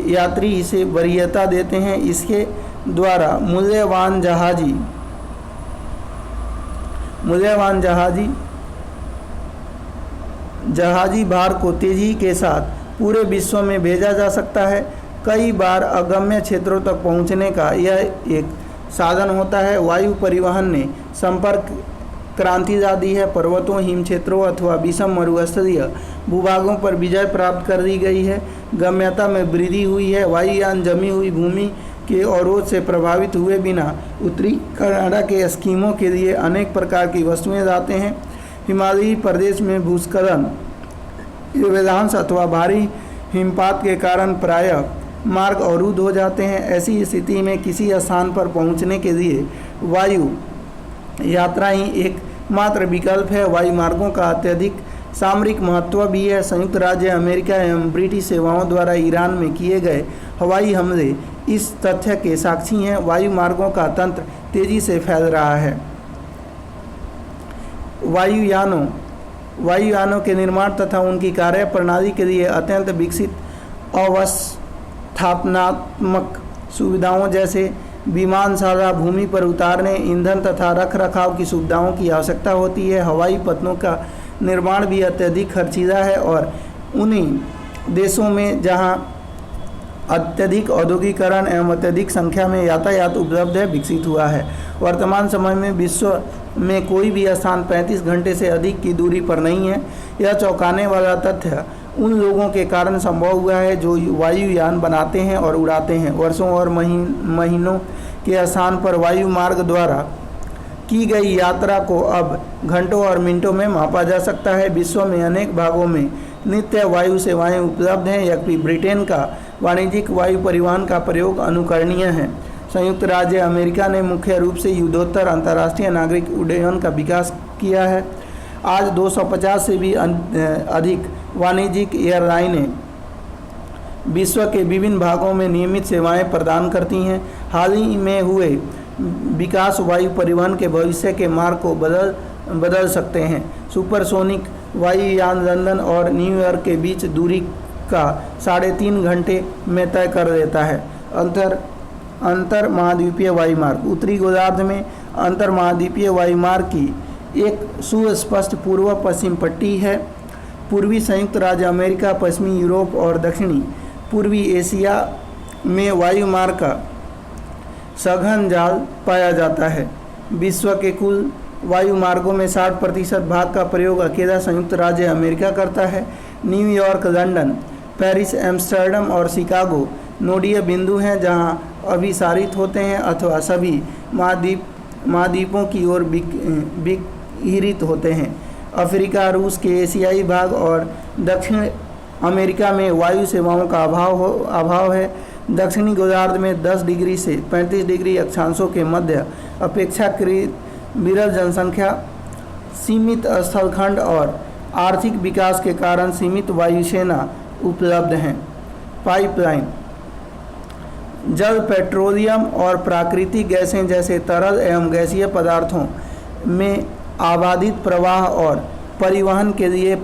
यात्री इसे वरीयता देते हैं। इसके द्वारा मूल्यवान जहाजी भार को तेजी के साथ पूरे विश्व में भेजा जा सकता है। कई बार अगम्य क्षेत्रों तक पहुंचने का यह एक साधन होता है। वायु परिवहन ने संपर्क क्रांति ला दी है। पर्वतों, हिम क्षेत्रों अथवा विषम मरुस्थलीय भूभागों पर विजय प्राप्त कर दी गई है। गम्यता में वृद्धि हुई है। वायुयान जमी हुई भूमि के अवरोध से प्रभावित हुए बिना उत्तरी कनाडा के एस्किमो के लिए अनेक प्रकार की वस्तुएं लाते हैं। हिमालयी प्रदेश में भूस्खलन, एवलांच अथवा भारी हिमपात के कारण प्रायः मार्ग अवरुद्ध हो जाते हैं। ऐसी स्थिति में किसी स्थान पर पहुंचने के लिए वायु यात्रा ही एकमात्र विकल्प है। वायु मार्गों का अत्यधिक सामरिक महत्व भी है। संयुक्त राज्य अमेरिका एवं ब्रिटिश सेवाओं द्वारा ईरान में किए गए हवाई हमले इस तथ्य के साक्षी हैं। वायु मार्गों का तंत्र तेजी से फैल रहा है। वायुयानों के निर्माण तथा उनकी कार्य प्रणाली के लिए अत्यंत विकसित अवस्थापनात्मक सुविधाओं जैसे विमानशाला, भूमि पर उतारने, ईंधन तथा रखरखाव की सुविधाओं की आवश्यकता होती है। हवाई पत्तनों का निर्माण भी अत्यधिक खर्चीला है और उन्हीं देशों में जहां अत्यधिक औद्योगिकरण एवं अत्यधिक संख्या में यातायात उपलब्ध है विकसित हुआ है। वर्तमान समय में विश्व में कोई भी स्थान 35 घंटे से अधिक की दूरी पर नहीं है। यह चौंकाने वाला तथ्य उन लोगों के कारण संभव हुआ है जो वायुयान बनाते हैं और उड़ाते हैं। वर्षों और महीनों के स्थान पर वायु मार्ग द्वारा की गई यात्रा को अब घंटों और मिनटों में मापा जा सकता है। विश्व में अनेक भागों में नित्य वायु सेवाएं उपलब्ध हैं। यद्यपि ब्रिटेन का वाणिज्यिक वायु परिवहन का प्रयोग अनुकरणीय है। संयुक्त राज्य अमेरिका ने मुख्य रूप से युद्धोत्तर अंतर्राष्ट्रीय नागरिक उड्डयन का विकास किया है। आज 250 से भी अधिक वाणिज्यिक एयरलाइनें विश्व के विभिन्न भागों में नियमित सेवाएं प्रदान करती हैं। हाल ही में हुए विकास वायु परिवहन के भविष्य के मार्ग को बदल सकते हैं। सुपरसोनिक वायुयान लंदन और न्यूयॉर्क के बीच दूरी का 3.5 घंटे में तय कर देता है। अंतर महाद्वीपीय वायु मार्ग। उत्तरी गोलार्ध में अंतर महाद्वीपीय वायु मार्ग की एक सुस्पष्ट पूर्व पश्चिम पट्टी है। पूर्वी संयुक्त राज्य अमेरिका, पश्चिमी यूरोप और दक्षिणी पूर्वी एशिया में वायु मार्ग का सघन जाल पाया जाता है। विश्व के कुल वायु मार्गों में 60% भाग का प्रयोग अकेला संयुक्त राज्य अमेरिका करता है। न्यूयॉर्क, लंदन, पेरिस, एम्स्टर्डम और शिकागो नोडीय बिंदु हैं जहां अभिसारित होते हैं अथवा सभी महाद्वीपों की ओर विकिरित होते हैं। अफ्रीका, रूस के एशियाई भाग और दक्षिण अमेरिका में वायु सेवाओं का अभाव है। दक्षिणी गोलार्ध में 10 डिग्री से 35 डिग्री अक्षांशों के मध्य अपेक्षाकृत विरल जनसंख्या, सीमित स्थलखंड और आर्थिक विकास के कारण सीमित वायुसेना उपलब्ध हैं। पाइपलाइन जल, पेट्रोलियम और प्राकृतिक गैसें जैसे तरल एवं गैसीय पदार्थों में आबादित प्रवाह और परिवहन के लिए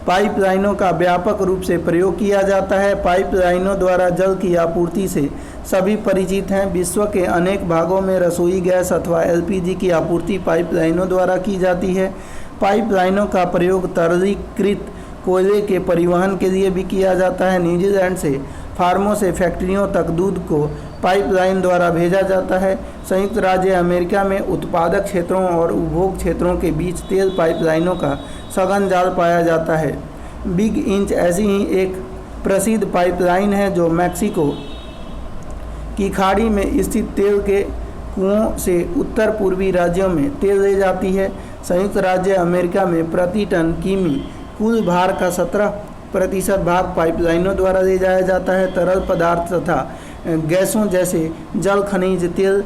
पाइपलाइनों का व्यापक रूप से प्रयोग किया जाता है। पाइपलाइनों द्वारा जल की आपूर्ति से सभी परिचित हैं। विश्व के अनेक भागों में रसोई गैस अथवा एलपीजी की आपूर्ति पाइपलाइनों द्वारा की जाती है। पाइपलाइनों का प्रयोग तरलीकृत कोयले के परिवहन के लिए भी किया जाता है। न्यूजीलैंड से फार्मों से फैक्ट्रियों तक दूध को पाइपलाइन द्वारा भेजा जाता है। संयुक्त राज्य अमेरिका में उत्पादक क्षेत्रों और उपभोग क्षेत्रों के बीच तेल पाइपलाइनों का सघन जाल पाया जाता है। बिग इंच ऐसी ही एक प्रसिद्ध पाइपलाइन है जो मैक्सिको की खाड़ी में स्थित तेल के कुओं से उत्तर पूर्वी राज्यों में तेल ले जाती है। संयुक्त राज्य अमेरिका में प्रति टन किमी कुल भार का 17% भाग पाइपलाइनों द्वारा ले जाया जाता है। तरल पदार्थ तथा गैसों जैसे जल, खनिज तेल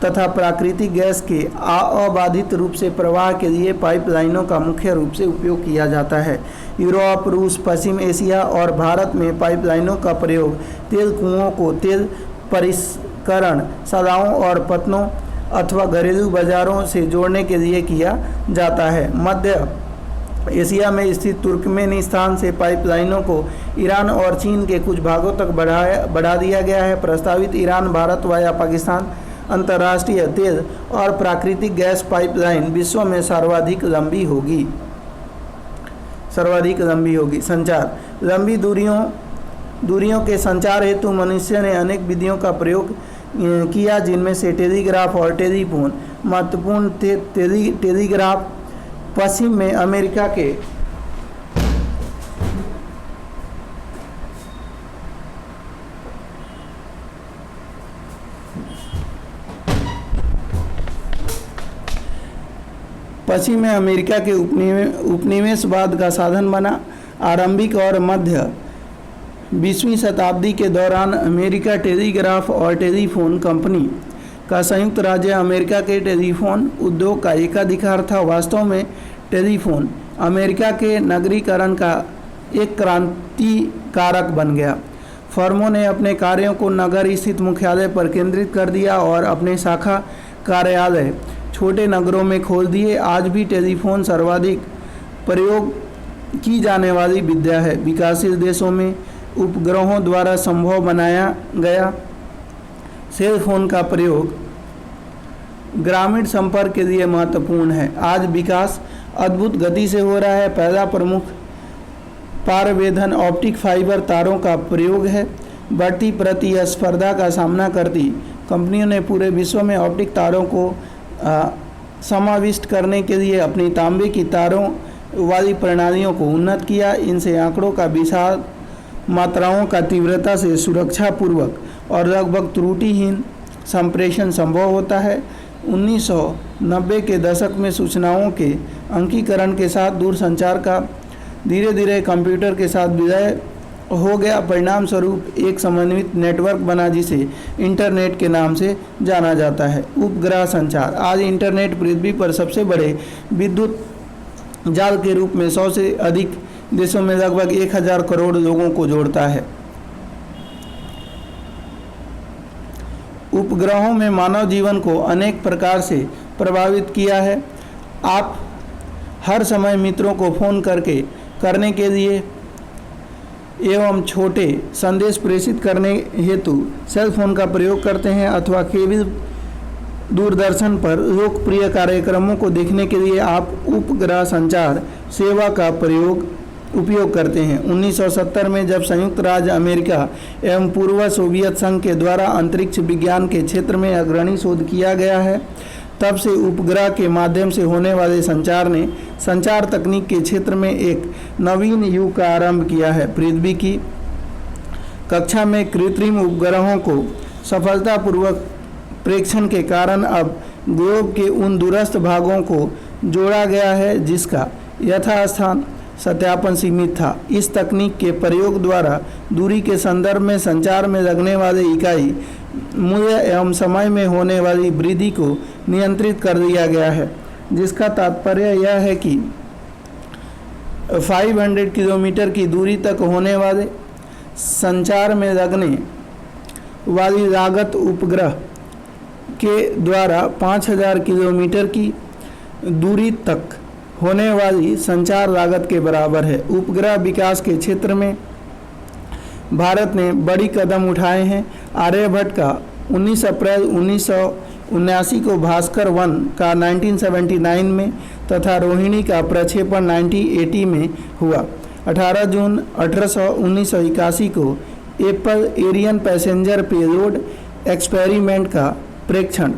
तथा प्राकृतिक गैस के अबाधित रूप से प्रवाह के लिए पाइपलाइनों का मुख्य रूप से उपयोग किया जाता है। यूरोप, रूस, पश्चिम एशिया और भारत में पाइपलाइनों का प्रयोग तेल कुओं को तेल परिष्करण शालाओं और पत्तनों अथवा घरेलू बाजारों से जोड़ने के लिए किया जाता है। मध्य एशिया में स्थित तुर्कमेनिस्तान से पाइपलाइनों को ईरान और चीन के कुछ भागों तक बढ़ा दिया गया है। प्रस्तावित ईरान, भारत वाया पाकिस्तान अंतर्राष्ट्रीय तेल और प्राकृतिक गैस पाइपलाइन विश्व में सर्वाधिक लंबी होगी। संचार लंबी दूरियों के संचार हेतु मनुष्य ने अनेक विधियों का प्रयोग किया, जिनमें से टेलीग्राफ और टेलीफोन महत्वपूर्ण थे। टेलीग्राफ पश्चिम में अमेरिका के उपनिवेशवाद का साधन बना। आरंभिक और मध्य 20वीं शताब्दी के दौरान अमेरिका टेलीग्राफ और टेलीफोन कंपनी का संयुक्त राज्य अमेरिका के टेलीफोन उद्योग का एकाधिकार था। वास्तव में टेलीफोन अमेरिका के नगरीकरण का एक क्रांतिकारक बन गया। फर्मों ने अपने कार्यों को नगर स्थित मुख्यालय पर केंद्रित कर दिया और अपने शाखा कार्यालय छोटे नगरों में खोल दिए। आज भी टेलीफोन सर्वाधिक प्रयोग की जाने वाली विद्या है। विकासशील देशों में उपग्रहों द्वारा संभव बनाया गया सेल फोन का प्रयोग ग्रामीण संपर्क के लिए महत्वपूर्ण है। आज विकास अद्भुत गति से हो रहा है। पहला प्रमुख पारवेधन ऑप्टिक फाइबर तारों का प्रयोग है। बढ़ती प्रतिस्पर्धा का सामना करती कंपनियों ने पूरे विश्व में ऑप्टिक तारों को समाविष्ट करने के लिए अपनी तांबे की तारों वाली प्रणालियों को उन्नत किया। इनसे आंकड़ों का विशाल मात्राओं का तीव्रता से सुरक्षापूर्वक और लगभग त्रुटिहीन संप्रेषण संभव होता है। 1990 के दशक में सूचनाओं के अंकीकरण के साथ दूरसंचार का धीरे धीरे कंप्यूटर के साथ विलय हो गया। परिणाम स्वरूप एक समन्वित नेटवर्क बना जिसे इंटरनेट के नाम से जाना जाता है। उपग्रह संचार आज इंटरनेट पृथ्वी पर सबसे बड़े विद्युत जाल के रूप में 100 से अधिक देशों में लगभग 1000 करोड़ लोगों को जोड़ता है। उपग्रहों में मानव जीवन को अनेक प्रकार से प्रभावित किया है। आप हर समय मित्रों को फोन करने के लिए एवं छोटे संदेश प्रेषित करने हेतु सेल फोन का प्रयोग करते हैं अथवा केबल दूरदर्शन पर लोकप्रिय कार्यक्रमों को देखने के लिए आप उपग्रह संचार सेवा का प्रयोग उपयोग करते हैं। 1970 में जब संयुक्त राज्य अमेरिका एवं पूर्व सोवियत संघ के द्वारा अंतरिक्ष विज्ञान के क्षेत्र में अग्रणी शोध किया गया है, तब से उपग्रह के माध्यम से होने वाले संचार ने संचार तकनीक के क्षेत्र में एक नवीन युग का आरंभ किया है। पृथ्वी की कक्षा में कृत्रिम उपग्रहों को सफलतापूर्वक प्रेक्षण के कारण अब ग्लोब के उन दूरस्थ भागों को जोड़ा गया है जिसका यथास्थान सत्यापन सीमित था। इस तकनीक के प्रयोग द्वारा दूरी के संदर्भ में संचार में लगने वाले इकाई मूल्य एवं समय में होने वाली वृद्धि को नियंत्रित कर दिया गया है, जिसका तात्पर्य यह है कि 500 किलोमीटर की दूरी तक होने वाले संचार में लगने वाली लागत उपग्रह के द्वारा 5000 किलोमीटर की दूरी तक होने वाली संचार लागत के बराबर है। उपग्रह विकास के क्षेत्र में भारत ने बड़ी कदम उठाए हैं। आर्यभट्ट का 19 अप्रैल 1979 को भास्कर 1 का 1979 में तथा रोहिणी का प्रक्षेपण 1980 में हुआ। 18 जून 1981 को APPLE Ariane passenger payload experiment का प्रेक्षण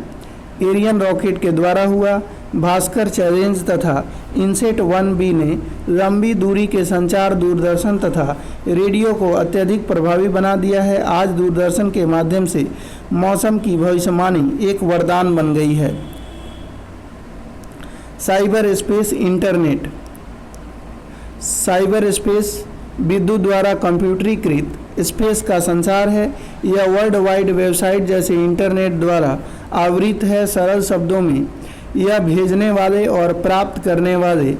एरियन रॉकेट के द्वारा हुआ। भास्कर चैलेंज तथा इनसेट 1B ने लंबी दूरी के संचार, दूरदर्शन तथा रेडियो को अत्यधिक प्रभावी बना दिया है। आज दूरदर्शन के माध्यम से मौसम की भविष्यवाणी एक वरदान बन गई है। Cyber space internet. Cyber space विद्युत द्वारा कंप्यूटरीकृत स्पेस का संसार है। यह वर्ल्ड वाइड वेबसाइट जैसे इंटरनेट द्वारा आवृत है। सरल शब्दों में यह भेजने वाले और प्राप्त करने वाले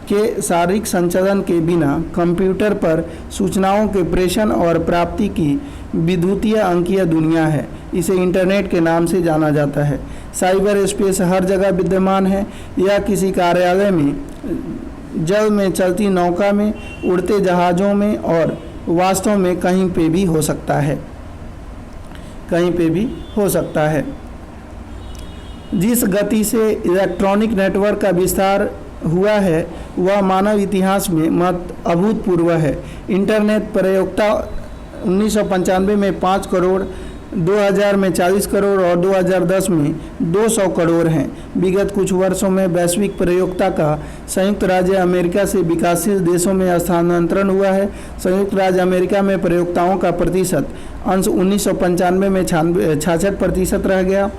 के शारीरिक संचालन के बिना कंप्यूटर पर सूचनाओं के प्रेषण और प्राप्ति की विद्युतीय अंकीय दुनिया है। इसे इंटरनेट के नाम से जाना जाता है। साइबर स्पेस हर जगह विद्यमान है। यह किसी कार्यालय में, जल में चलती नौका में, उड़ते जहाज़ों में और वास्तव में कहीं पे भी हो सकता है। कहीं पे भी हो सकता है। जिस गति से इलेक्ट्रॉनिक नेटवर्क का विस्तार हुआ है वह मानव इतिहास में अभूतपूर्व है। इंटरनेट प्रयोक्ता 1995 में 5 करोड़, 2000 में 40 करोड़ और 2010 में 200 करोड़ हैं। विगत कुछ वर्षों में वैश्विक प्रयोक्ता का संयुक्त राज्य अमेरिका से विकासशील देशों में स्थानांतरण हुआ है। संयुक्त राज्य अमेरिका में प्रयोक्ताओं का प्रतिशत अंश 1995 में 66% रह गया।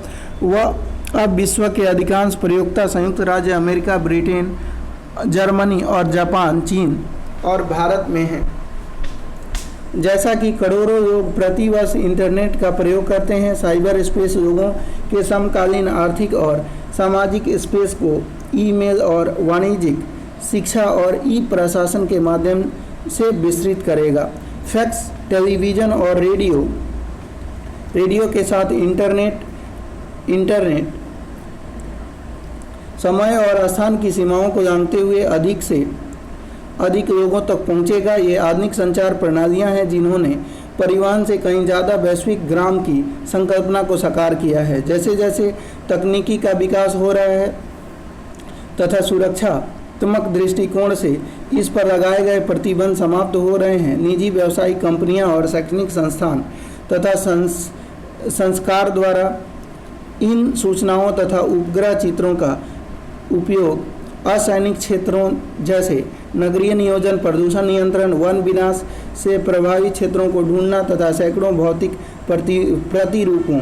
वह अब विश्व के अधिकांश प्रयोक्ता संयुक्त राज्य अमेरिका, ब्रिटेन, जर्मनी और जापान, चीन और भारत में हैं। जैसा कि करोड़ों लोग प्रतिवर्ष इंटरनेट का प्रयोग करते हैं, साइबर स्पेस लोगों के समकालीन आर्थिक और सामाजिक स्पेस को ईमेल और वाणिज्यिक, शिक्षा और ई प्रशासन के माध्यम से विस्तृत करेगा। फैक्स, टेलीविज़न और रेडियो के साथ इंटरनेट समय और स्थान की सीमाओं को जानते हुए अधिक से अधिक लोगों तक पहुंचेगा। ये आधुनिक संचार प्रणालियां हैं जिन्होंने परिवहन से कहीं ज़्यादा वैश्विक ग्राम की संकल्पना को साकार किया है। जैसे जैसे तकनीकी का विकास हो रहा है तथा सुरक्षात्मक दृष्टिकोण से इस पर लगाए गए प्रतिबंध समाप्त हो रहे हैं, निजी व्यावसायिक कंपनियां और शैक्षणिक संस्थान तथा संस्कार द्वारा इन सूचनाओं तथा उपग्रह चित्रों का उपयोग असैनिक क्षेत्रों जैसे नगरीय नियोजन, प्रदूषण नियंत्रण, वन विनाश से प्रभावित क्षेत्रों को ढूंढना तथा सैकड़ों भौतिक प्रतिरूपों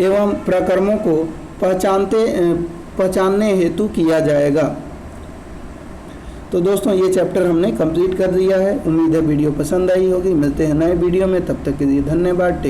एवं प्रक्रमों को पहचानने हेतु किया जाएगा। तो दोस्तों ये चैप्टर हमने कंप्लीट कर दिया है। उम्मीद है वीडियो पसंद आई होगी। मिलते हैं नए वीडियो में, तब तक के लिए धन्यवाद।